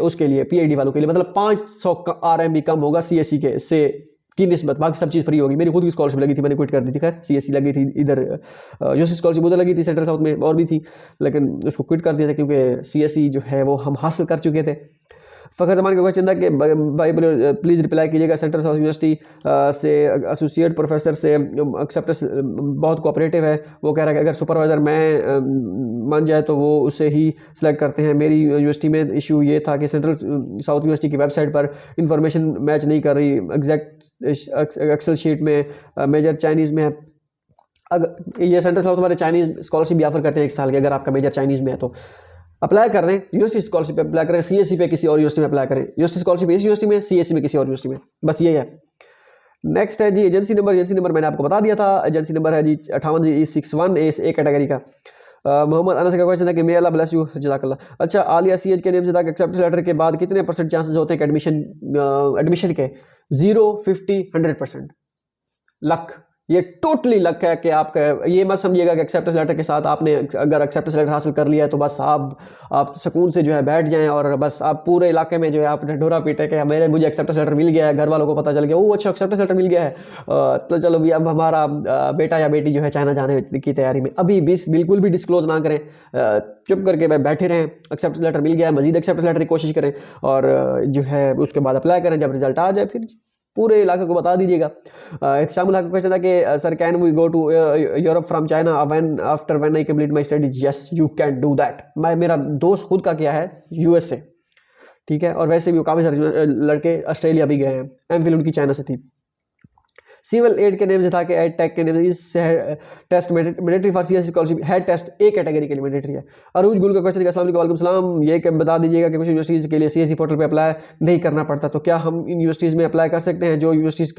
उसके लिए PhD वालों के लिए, मतलब 500 RMB कम होगा CSE के से की निस्बत, बाकी सब चीज़ फ्री होगी। मेरी खुद की स्कॉलरशिप लगी थी, मैंने क्विट कर दी थी, खैर CSE लगी थी इधर, यूएस स्कॉलरशिप उधर लगी थी सेंट्रल साउथ में और भी थी, लेकिन उसको क्विट कर दिया था क्योंकि CSE जो है वो हम हासिल कर चुके थे। फ़खर जमान का क्वेश्चन था कि भाई प्लीज़ रिप्लाई कीजिएगा, सेंट्रल साउथ यूनिवर्सिटी से एसोसिएट प्रोफेसर से एक्सेप्टेंस बहुत कोऑपरेटिव है, वो कह रहा है कि अगर सुपरवाइज़र मैं मान जाए तो वो उसे ही सिलेक्ट करते हैं। मेरी यूनिवर्सिटी में इशू ये था कि सेंट्रल साउथ यूनिवर्सिटी की वेबसाइट पर इंफॉर्मेशन मैच नहीं कर रही, एग्जैक्ट एक्सेल शीट में मेजर चाइनीज़ में है। अगर ये सेंट्रल साउथ वाले चाइनीज़ स्कॉलरशिप भी ऑफर करते हैं 1 साल की, अगर आपका मेजर चाइनीज़ में है तो अप्लाई कर रहे हैं, यूनिवर्सिटी स्कॉलरशिप पे अप्लाई करें, CSE पे किसी और यूनिवर्सिटी में अप्लाई करें, यूनिवर्सिटी स्कॉलरशिप इस यूनिवर्सिटी में, CSE में किसी और यूनिवर्सिटी में, बस यही है। नेक्स्ट है जी एजेंसी नंबर मैंने आपको बता दिया था, एजेंसी नंबर है जी 58G61 A कैटेगरी का। मोहम्मद अनस का क्वेश्चन है कि मे अल्लाह ब्लेस यू, जज़ाकल्लाह। अच्छा, आलिया CH के नेम से था कि एक्सेप्टेंस लेटर के बाद कितने % चांसेस होते हैं कि एडमिशन के? 0, 50, 100%। लक, ये टोटली लक है कि आपका, ये मत समझिएगा कि एक्सेप्टेंस लेटर के साथ आपने अगर एक्सेप्टेंस लेटर हासिल कर लिया है तो बस आप सुकून से जो है बैठ जाएं और बस आप पूरे इलाके में जो है आप ढोरा पीटे कि मुझे एक्सेप्टेंस लेटर मिल गया है, घर वालों को पता चल गया, वो अच्छा एक्सेप्टेंस लेटर मिल गया है, तो चलो भी अब हमारा बेटा या बेटी जो है चाइना जाने की तैयारी में। अभी बिल्कुल भी डिस्क्लोज ना करें, चुप करके बैठे रहें, एक्सेप्टेंस लेटर मिल गया है, मजीद एक्सेप्टेंस लेटर की कोशिश करें और जो है उसके बाद अप्लाई करें, जब रिजल्ट आ जाए फिर पूरे इलाके को बता दीजिएगा। इत्शामुल हक का क्वेश्चन था कि sir can we go to Europe from China when I complete my studies? Yes you can do that. मेरा दोस्त खुद का किया है US से, ठीक है, और वैसे भी काफ़ी सारे लड़के ऑस्ट्रेलिया भी गए हैं, MPhil उनकी चाइना से थी। सिविल एड के नेम से था कि एड टेक के नेम से इस test mandatory for CSE scholarship, head test A category के लिए मैंडेटरी है। अरूज गुल का क्वेश्चन है, अस्सलाम वालेकुम सलाम, ये कि बता दीजिएगा कि कुछ यूनिवर्सिटीज़ के लिए CSE पोर्टल पे अप्लाई नहीं करना पड़ता, तो क्या हम इन यूनिवर्सिटीज़ में अप्लाई कर सकते हैं? जो यूनिवर्सिटीज़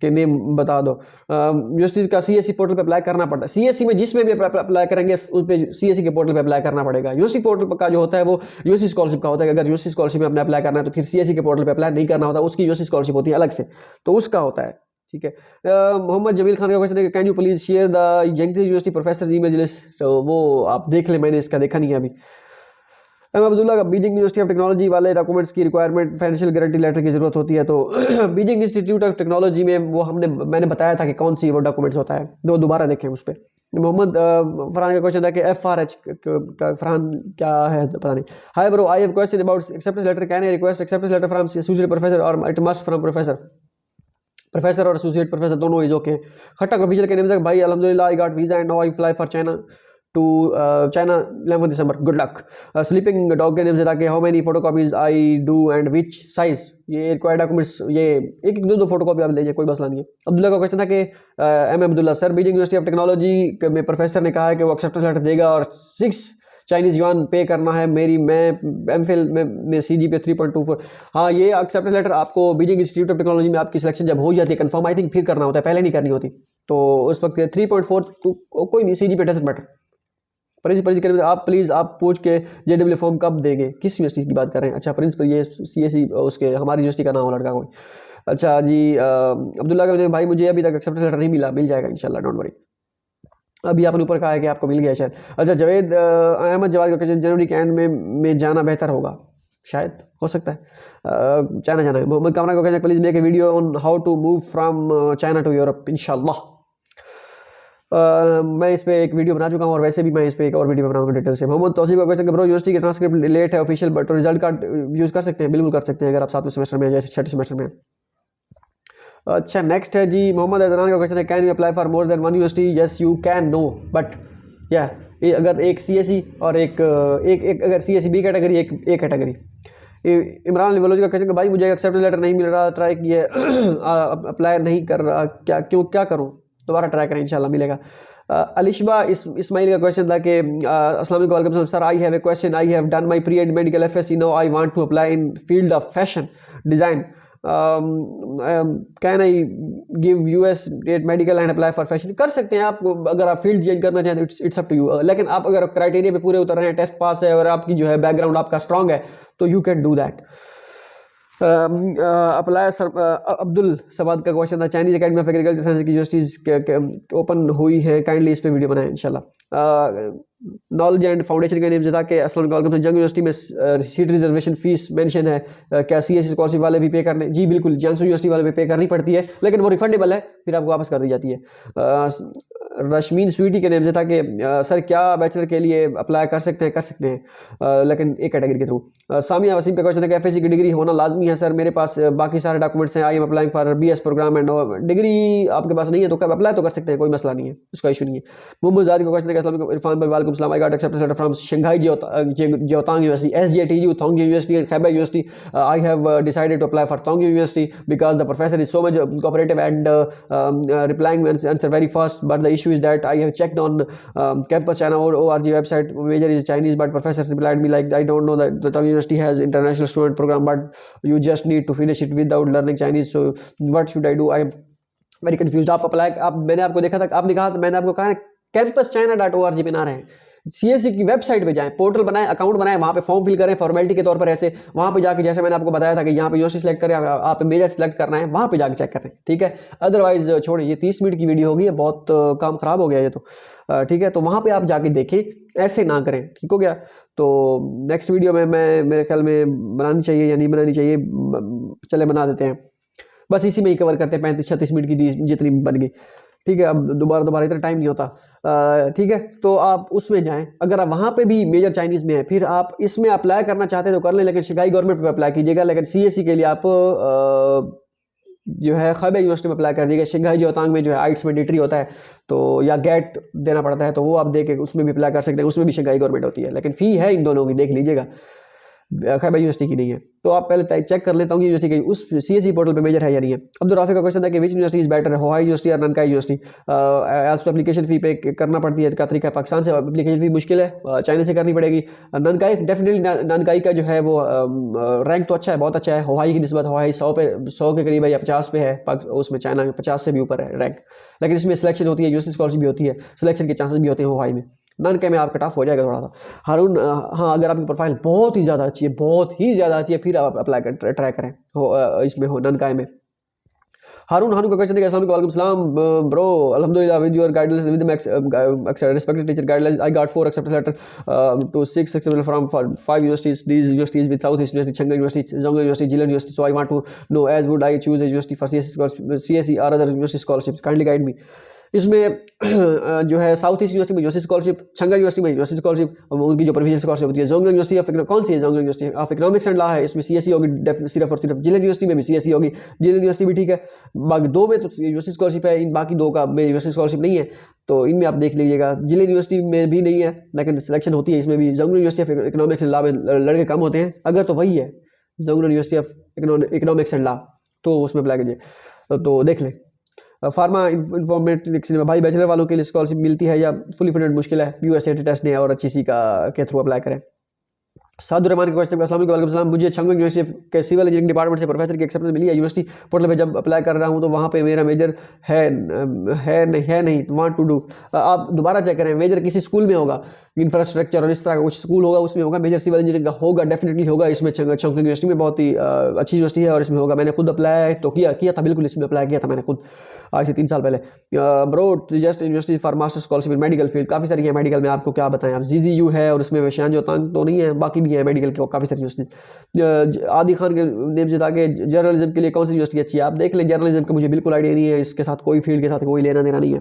के नेम बता दो। यूनिवर्सिटीज़ का CSE पोर्टल पर अप्लाई करना पड़ता है, CSE में जिसमें भी अप्लाई करेंगे उस पर CSE के पोर्टल पर अप्लाई करना पड़ेगा। यूनिवर्सिटी पोर्टल का जो होता है वो यूनिवर्सिटी स्कॉलरशिप का होता है, अगर यूनिवर्सिटी स्कॉलरशिप में आपने अप्लाई करना है तो फिर CSE के पोर्टल पर अप्लाई नहीं करना होता, उसकी यूनिवर्सिटी स्कॉलरशिप होती है अलग से, तो उसका होता है, ठीक है। मोहम्मद जमील खान का क्वेश्चन है कि can you please share the youngster university professor email list, तो वो आप देख लें, मैंने इसका देखा नहीं है अभी। अब्दुल्ला का बीजिंग यूनिवर्सिटी ऑफ टेक्नोलॉजी वाले डॉक्यूमेंट्स की रिक्वायरमेंट फाइनेंशियल गारंटी लेटर की जरूरत होती है, तो बीजिंग इंस्टीट्यूट ऑफ टेक्नोलॉजी में वो मैंने बताया था कि कौन सी वो डॉक्यूमेंट्स होता है, वो दोबारा देखें उस पर। मोहम्मद फरहान का क्वेश्चन था कि FRH का फरहान क्या है पता नहीं। Hi bro, I have question about acceptance letter, can I request acceptance letter from associate professor और इट मस्ट फ्रॉम प्रोफेसर और एसोसिएट प्रोफेसर दोनों इज ओके। खट्टा ऑफिशियल के नेम से भाई अल्हम्दुलिल्लाह I got visa and now I fly for China to China 11 December, good luck. Sleeping dog के name से था कि how many photocopies I do and which size, ये रिक्वायर्ड डॉक्यूमेंट्स, ये एक दो फोटोकॉपी आप लीजिए, कोई मसला नहीं है। अब्दुल्ला का क्वेश्चन था कि M Abdullah sir, Beijing university of technology में प्रोफेसर ने कहा है कि वो एक्सेप्टेंस लेटर देगा और 6 चाइनीज़ युआन पे करना है, मैं MPhil में CGPA 3.24। हाँ, ये एक्सेप्टेंस लेटर आपको बीजिंग इंस्टीट्यूट ऑफ टेक्नोलॉजी में आपकी सिलेक्शन जब हो जाती है कंफर्म, आई थिंक फिर करना होता है, पहले नहीं करनी होती, तो उस वक्त 3.4 कोई नहीं, CGPA डजंट मैटर। प्रिंसिपल आप प्लीज़ आप पूछ के JW फॉर्म कब देंगे, किस यूनिवर्सिटी की बात कर रहे हैं? अच्छा, प्रिंसिपल ये CSE उसके हमारी यूनिवर्सिटी का नाम है लड़का कोई। अच्छा जी, अब्दुल्ला का भाई मुझे अभी तक एक्सेप्टेंस लेटर नहीं मिला, मिल जाएगा इंशाल्लाह, डोंट वरी। अभी आपने ऊपर कहा है कि आपको मिल गया शायद। अच्छा, जावेद अहमद जवाद का क्वेश्चन, जनवरी के एंड में जाना बेहतर होगा, शायद हो सकता है चाइना जाना है। मोहम्मद कामरा को कहना please make a video on how to move from China to Europe, इंशाल्लाह। मैं इस पर एक वीडियो बना चुका हूँ और वैसे भी मैं इस पर एक और वीडियो बनाऊंगा डिटेल से। मोहम्मद तौसीफ का क्वेश्चन, ब्रो यूनिवर्सिटी के ट्रांसक्रिप्ट लेट है official, but result card use कर सकते हैं? बिल्कुल कर सकते हैं अगर आप 7वें सेमेस्टर में या 6ठे सेमेस्टर में। अच्छा, नेक्स्ट है जी मोहम्मद अदनान का क्वेश्चन है, can you apply for more than one university? Yes you can, no but या अगर एक CSE और एक अगर CSE B कैटेगरी, एक A कैटेगरी। इमरान लिवलोजी का क्वेश्चन, भाई मुझे एक्सेप्टेंस लेटर नहीं मिल रहा, ट्राई किए अप्लाई नहीं कर रहा, क्या करूं? दोबारा ट्राई करें, इंशाल्लाह मिलेगा। अलिशबा इस्माइल का क्वेश्चन था कि अस्सलाम वालेकुम sir, I have a question, I have done my pre एड medical FSc, now I want to apply in field of fashion design, can I give US state medical and apply for fashion? कर सकते हैं आप, अगर आप field change करना चाहें तो इट्स अप टू यू, लेकिन आप अगर क्राइटेरिया पे पूरे उतर रहे हैं, टेस्ट पास है और आपकी जो है बैकग्राउंड आपका स्ट्रांग है, तो you can do that. Apply Abdul सवाद का क्वेश्चन था, Chinese academy of agriculture science की यूनिवर्सिटीज़ ओपन हुई है, काइंडली इस पे वीडियो बनाएं इंशाल्लाह। नॉलेज एंड फाउंडेशन का नेम था कि अस्सलाम वालेकुम, जंग यूनिवर्सिटी में सीट रिजर्वेशन फीस मेंशन है, क्या CSE स्कॉलरशिप वाले भी पे करने? जी बिल्कुल, जियांगसू यूनिवर्सिटी वाले भी पे करनी पड़ती है, लेकिन वो रिफंडेबल है, फिर आपको वापस कर दी जाती है। रश्मीन स्वीटी के नेम से था कि सर क्या बैचलर के लिए अप्लाई कर सकते हैं, लेकिन एक कैटेगरी के थ्रू। सामिया वसीम का क्वेश्चन है कि FSC की डिग्री होना लाजमी है? सर मेरे पास बाकी सारे डॉक्यूमेंट्स हैं, I am applying for BS program and degree आपके पास नहीं है तो कब अप्लाई तो कर सकते हैं, कोई मसला नहीं है, उसका इशू नहीं है। मोहम्मद जाद का क्वेश्चन है कि अस्सलाम वालेकुम इरफान भाई, वालेकुम सलाम, I got accepted letter from Shanghai Jiaotong university, SJTU Tongji university and Khyber university, I have decided to apply for Tongji university because the professor is so much cooperative and replying answer very fast, but the issue is that I have checked on campus China or org website, major is Chinese, but professors replied me like, I don't know that the Tongji University has international student program, but you just need to finish it without learning Chinese, so what should I do? I am very confused। आप apply, आप मैंने आपको देखा था, आपने कहा, मैंने आपको कहा campus.china.org पे ना रहें, CSE की वेबसाइट पे जाएं, पोर्टल बनाएं, अकाउंट बनाएं, वहाँ पे फॉर्म फिल करें फॉर्मेलिटी के तौर पर, ऐसे वहाँ पे जाके जैसे मैंने आपको बताया था कि यहाँ पे यूनिवर्सिटी सेलेक्ट करें, आप मेजर सेलेक्ट करना है, वहाँ पे जाके चेक करें, ठीक है। अदरवाइज छोड़िए, ये 30 मिनट की वीडियो होगी, बहुत काम खराब हो गया ये तो, ठीक है। तो वहाँ पे आप जाके देखें, ऐसे ना करें, ठीक हो गया। तो नेक्स्ट वीडियो में मैं, मेरे ख्याल में बनानी चाहिए या नहीं बनानी चाहिए, चले बना देते हैं, बस इसी में ही कवर करते हैं, 35-36 मिनट की जितनी बन गई, ठीक है। अब दोबारा इतना टाइम नहीं होता, ठीक है। तो आप उसमें जाएं, अगर आप वहाँ पे भी मेजर चाइनीज़ में है, फिर आप इसमें अप्लाई करना चाहते हैं तो कर लें, लेकिन शंघाई गवर्नमेंट पे अप्लाई कीजिएगा, लेकिन CSE के लिए आप जो है खैबर यूनिवर्सिटी में अप्लाई कर दीजिएगा। शंघाई जियोतांग में जो है आइट्स मैंडेटरी होता है, तो या गेट देना पड़ता है, तो वो आप दे के उसमें भी अप्लाई कर सकते हैं, उसमें भी शंघाई गवर्नमेंट होती है, लेकिन फ़ी है इन दोनों की, देख लीजिएगा, खैबर यूनिवर्सिटी की नहीं है। तो आप पहले चेक कर लेता हूँ यूनिवर्सिटी की उस CSE पोर्टल पे मेजर है या नहीं है। अब्दुल राफी का क्वेश्चन है कि which university is better, Hohai university और Nankai university? As to application fee pay करना पड़ती है, का तरीका है, पाकिस्तान से एप्लीकेशन फ़ी मुश्किल है, चाइना से करनी पड़ेगी। ननकाई डेफिनेटली, ननकाई का जो है वो रैंक तो अच्छा है, बहुत अच्छा है, होहाई की निस्बत। होहाई 100 के करीब है या 50 पे है, उसमें चाइना में 50 से भी ऊपर है रैंक, लेकिन इसमें सिलेक्शन होती है, यूनिवर्सिटी स्कॉलरशिप भी होती है, सिलेक्शन के चांसेस भी होते हैं होहाई में। नन के में आपका टफ हो जाएगा थोड़ा सा। हारून, हाँ अगर आपकी प्रोफाइल बहुत ही ज़्यादा अच्छी है, बहुत ही ज़्यादा अच्छी है, फिर आप अप्लाई कर ट्राई करें इसमें हो नन का में। हारून का क्वेश्चन है, अस्सलाम वालेकुम सलाम ब्रो, अल्हम्दुलिल्लाह with your guidance with respected teacher guidelines I got 4 acceptance letter to 6 acceptance from 5 universities, these universities with south east university, Shanghai university, Zhongnan university, Jilin university, so I want to know as would I choose a university for CSE और other university scholarship, kindly guide me. इसमें जो है south east university में university scholarship, Shanghai university में university scholarship, उनकी जो provisional scholarship होती है। जोंगली यूनिवर्सिटी ऑफ, कौन सी है Zhongnan university of economics and law है, इसमें CSE होगी सिर्फ और सिर्फ। जिलन यूनिवर्सिटी में भी CSE होगी, जिलन यूनिवर्सिटी भी ठीक है, बाकी दो में तो यूनिवर्सिटी स्कॉलरशिप है, इन बाकी दो का में यूनिवर्सिटी स्कॉलरशिप नहीं है, तो इनमें आप देख लीजिएगा। जिलन यूनिवर्सिटी में भी नहीं है, लेकिन सिलेक्शन होती है इसमें भी। Zhongnan university of economics and law में लड़के कम होते हैं, अगर तो वही है Zhongnan university of economics and law, तो उसमें अप्लाई कीजिए, तो देख लें। फार्मा इन्फॉर्मेटिक्स में भाई बैचलर वालों के लिए स्कॉलरशिप मिलती है या फुली फंडेड मुश्किल है? USAT टेस्ट ने और HEC का के थ्रू अप्लाई करें। सादुर रहमान के क्वेश्चन, अस्सलाम वालेकुम, मुझे छंगू यूनिवर्सिटी के सिविल इंजीनियरिंग डिपार्टमेंट से प्रोफेसर की एक्सेप्टेंस मिली है। यूनिवर्सिटी पोर्टल पे जब अप्लाई कर रहा हूँ तो वहाँ पे मेरा मेजर है नहीं वांट टू डू। आप दोबारा चेक करें, मेजर किसी स्कूल में होगा, इंफ्रास्ट्रक्चर और इस तरह का कुछ स्कूल होगा, उसमें होगा मेजर सिविल इंजीनियरिंग का, होगा डेफिनेटली होगा। इसमें छंगू यूनिवर्सिटी में बहुत ही अच्छी यूनिवर्सिटी है और इसमें होगा। मैंने खुद अप्लाई तो किया था, बिल्कुल इसमें अप्लाई किया था मैंने खुद, आज से 3 साल पहले। Bro just university for master scholarship in medical field, काफ़ी सारी है मेडिकल में, आपको क्या बताएं आप। GGU है और उसमें शान जोतांग तो नहीं है, बाकी भी है मेडिकल के काफ़ी सारी यूनिवर्सिटी। आदि खान के नेम से था कि जर्नलिज्म के लिए कौन सी यूनिवर्सिटी अच्छी है, आप देख लें। जर्नलिज्म का मुझे बिल्कुल आइडिया नहीं है, इसके साथ कोई फील्ड के साथ कोई लेना देना नहीं है।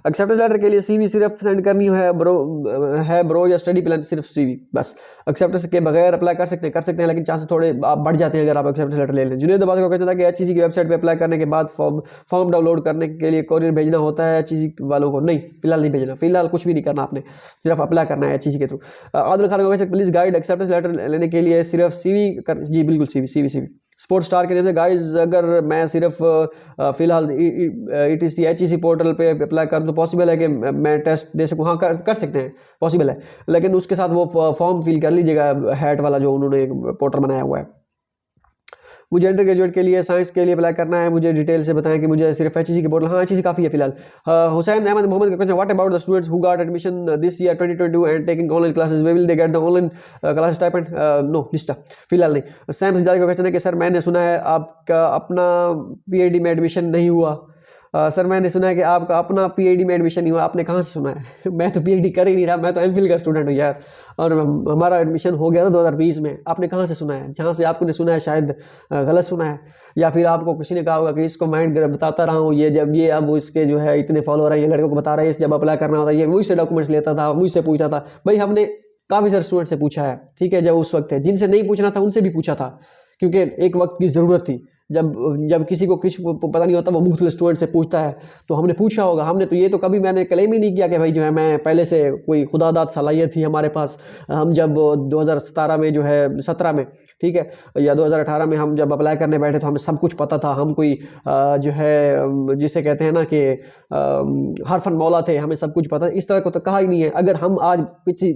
एक्सेप्टेंस लेटर के लिए CV सिर्फ सेंड करनी है ब्रो या स्टडी प्लान सिर्फ CV बस? एक्सेप्टेंस के बगैर अप्लाई कर सकते हैं, लेकिन चांसेस थोड़े आप बढ़ जाते हैं अगर आप एक्सेप्टेंस लेटर ले लें। जुनेद अब्बास को कहता था कि HEC की वेबसाइट पे अप्लाई करने के बाद फॉर्म डाउनलोड करने के लिए कोरियर भेजना होता है HEC वालों को? नहीं, फिलहाल नहीं भेजना, फिलहाल कुछ भी नहीं करना आपने, सिर्फ अप्लाई करना है HEC के थ्रू। आदिल खान को कहते प्लीज़ गाइड एक्सेप्टेंस लेटर लेने के लिए सिर्फ CV कर? जी बिल्कुल CV। स्पोर्ट्स स्टार के नाम से गाइज, अगर मैं सिर्फ फिलहाल ETC HEC पोर्टल पे अप्लाई करूँ तो पॉसिबल है कि मैं टेस्ट दे सकूँ? हाँ कर सकते हैं, पॉसिबल है, लेकिन उसके साथ वो फॉर्म फिल कर लीजिएगा हैट वाला जो उन्होंने पोर्टल बनाया हुआ है, मुझे अंडर ग्रेजुएट के लिए साइंस के लिए अप्लाई करना है, मुझे डिटेल से बताएं कि मुझे सिर्फ HEC की बोर्ड, हाँ HEC काफ़ी है फिलहाल। हुसैन अहमद मोहम्मद का question, what about the students who got admission this year 2022 and taking online classes, way will they get the online class stipend? No लिस्टा फिलहाल नहीं। सैम सिद्धार्थ का क्वेश्चन है कि सर मैंने सुना है आपका अपना PhD में एडमिशन नहीं हुआ। सर मैंने सुना है कि आपका अपना PhD में एडमिशन नहीं हुआ, आपने कहाँ से सुना है? मैं तो PhD कर ही नहीं रहा, मैं तो MPhil का स्टूडेंट हूँ यार, और हमारा एडमिशन हो गया था 2020 में। आपने कहाँ से सुना है? जहाँ से आपने सुना है शायद गलत सुना है, या फिर आपको किसी ने कहा होगा कि इसको माइंड बताता रहा हूँ, ये जब ये अब इसके जो है इतने फॉलोअर है, ये लड़कों को बता रहा है, जब अप्लाई करना होता है ये मुझसे डॉक्यूमेंट्स लेता था, मुझसे पूछता था। भाई हमने काफ़ी सारे स्टूडेंट से पूछा है, ठीक है, जब उस वक्त है, जिनसे नहीं पूछना था उनसे भी पूछा था, क्योंकि एक वक्त की ज़रूरत थी, जब किसी को पता नहीं होता वो मुख्तलिफ स्टूडेंट से पूछता है, तो हमने पूछा होगा। हमने तो ये तो कभी मैंने क्लेम ही नहीं किया कि भाई जो है मैं पहले से कोई खुदादाद सलाहियत थी हमारे पास। हम जब 2017 में जो है 17 में, ठीक है, या 2018 में हम जब अप्लाई करने बैठे तो हमें सब कुछ पता था, हम कोई जो है जिसे कहते हैं ना कि हरफन मौला थे, हमें सब कुछ पता, इस तरह को तो कहा ही नहीं है। अगर हम आज किसी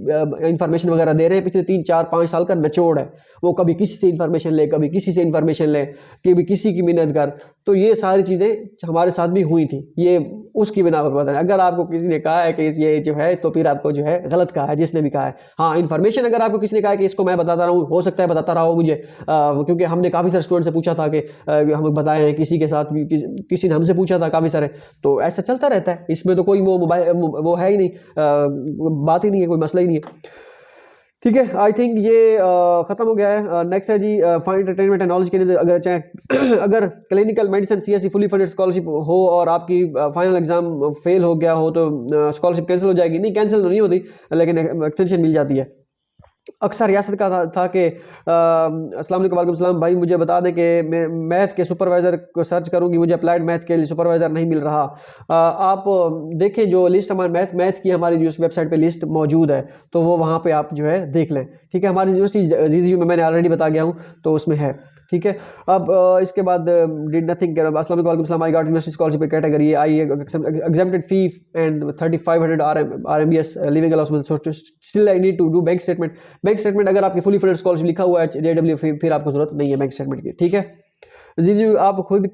इंफॉर्मेशन वगैरह दे रहे हैं, पिछले 3 4 5 साल का निचोड़ है, वो कभी किसी से इंफॉर्मेशन ले, कभी किसी से इंफॉर्मेशन ले, कि किसी की मिन्नत कर, तो ये सारी चीज़ें हमारे साथ भी हुई थी, ये उसकी बिना पर पता है। अगर आपको किसी ने कहा है कि ये जो है, तो फिर आपको जो है गलत कहा है जिसने भी कहा है। हाँ इन्फॉर्मेशन अगर आपको किसी ने कहा है कि इसको मैं बताता रहा हूँ, हो सकता है बताता रहा हो मुझे, क्योंकि हमने काफ़ी सारे स्टूडेंट से पूछा था कि हमें बताए हैं, किसी के साथ भी किसी ने हमसे पूछा था काफ़ी सारे, तो ऐसा चलता रहता है, इसमें तो कोई वो मोबाइल वो है ही नहीं, बात ही नहीं है, कोई मसला ही नहीं है। ठीक है, आई थिंक ये ख़त्म हो गया है। नेक्स्ट है जी फाइन एंटरटेनमेंट एंड नॉलेज के लिए, अगर चाहे अगर clinical medicine CSE fully funded scholarship हो और आपकी फाइनल एग्जाम फेल हो गया हो, तो स्कॉलरशिप कैंसिल हो जाएगी? नहीं, कैंसिल तो नहीं होती, लेकिन एक्सटेंशन मिल जाती है। अक्सर रियासत का था कि अस्सलाम वालेकुम, वालेकुम सलाम भाई, मुझे बता दें कि मैं मैथ के सुपरवाइज़र को सर्च करूंगी, मुझे अप्लाइड मैथ के लिए सुपरवाइज़र नहीं मिल रहा। आप देखें जो लिस्ट हमारे मैथ की हमारी जो वेबसाइट पे लिस्ट मौजूद है, तो वो वहाँ पे आप जो है देख लें, ठीक है। हमारी यूनिवर्सिटी जीजीयू में मैंने ऑलरेडी बता गया हूँ, तो उसमें है, ठीक है। अब इसके बाद डिड नथिंग, अस्सलाम वालेकुम सलाम, I got university scholarship category, I exempted fee and 3500 RMBS living allowance, still I need to do bank statement. Bank statement अगर आपकी फुली फंडेड स्कॉलरशिप लिखा हुआ है JW, फिर आपको जरूरत नहीं है बैंक स्टेटमेंट की, ठीक है जी। आप खुद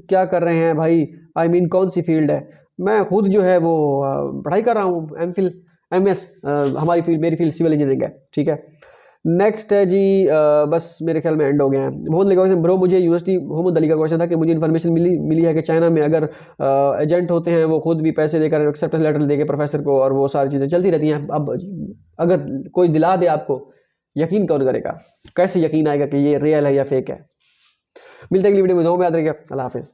क्या कर रहे हैं भाई? आई मीन कौन सी फील्ड है? मैं खुद जो है वो पढ़ाई कर रहा हूँ, MPhil MS, हमारी फील्ड, मेरी फील्ड सिविल इंजीनियरिंग है, ठीक है। नेक्स्ट है जी बस मेरे ख्याल में एंड हो गए हैं। मोहम्मद अली का क्वेश्चन, ब्रो मुझे यूनिवर्सिटी, मोहम्मद अली का क्वेश्चन था कि मुझे इन्फॉर्मेशन मिली है कि चाइना में अगर एजेंट होते हैं वो खुद भी पैसे देकर एक्सेप्टेंस लेटर देके प्रोफेसर को, और वो सारी चीज़ें चलती रहती हैं। अब अगर कोई दिला दे आपको, यकीन कौन करेगा? कैसे यकीन आएगा कि ये रियल है या फेक है? मिलते हैं अगली वीडियो में, दो में याद रखिएगा। अल्लाह हाफिज़।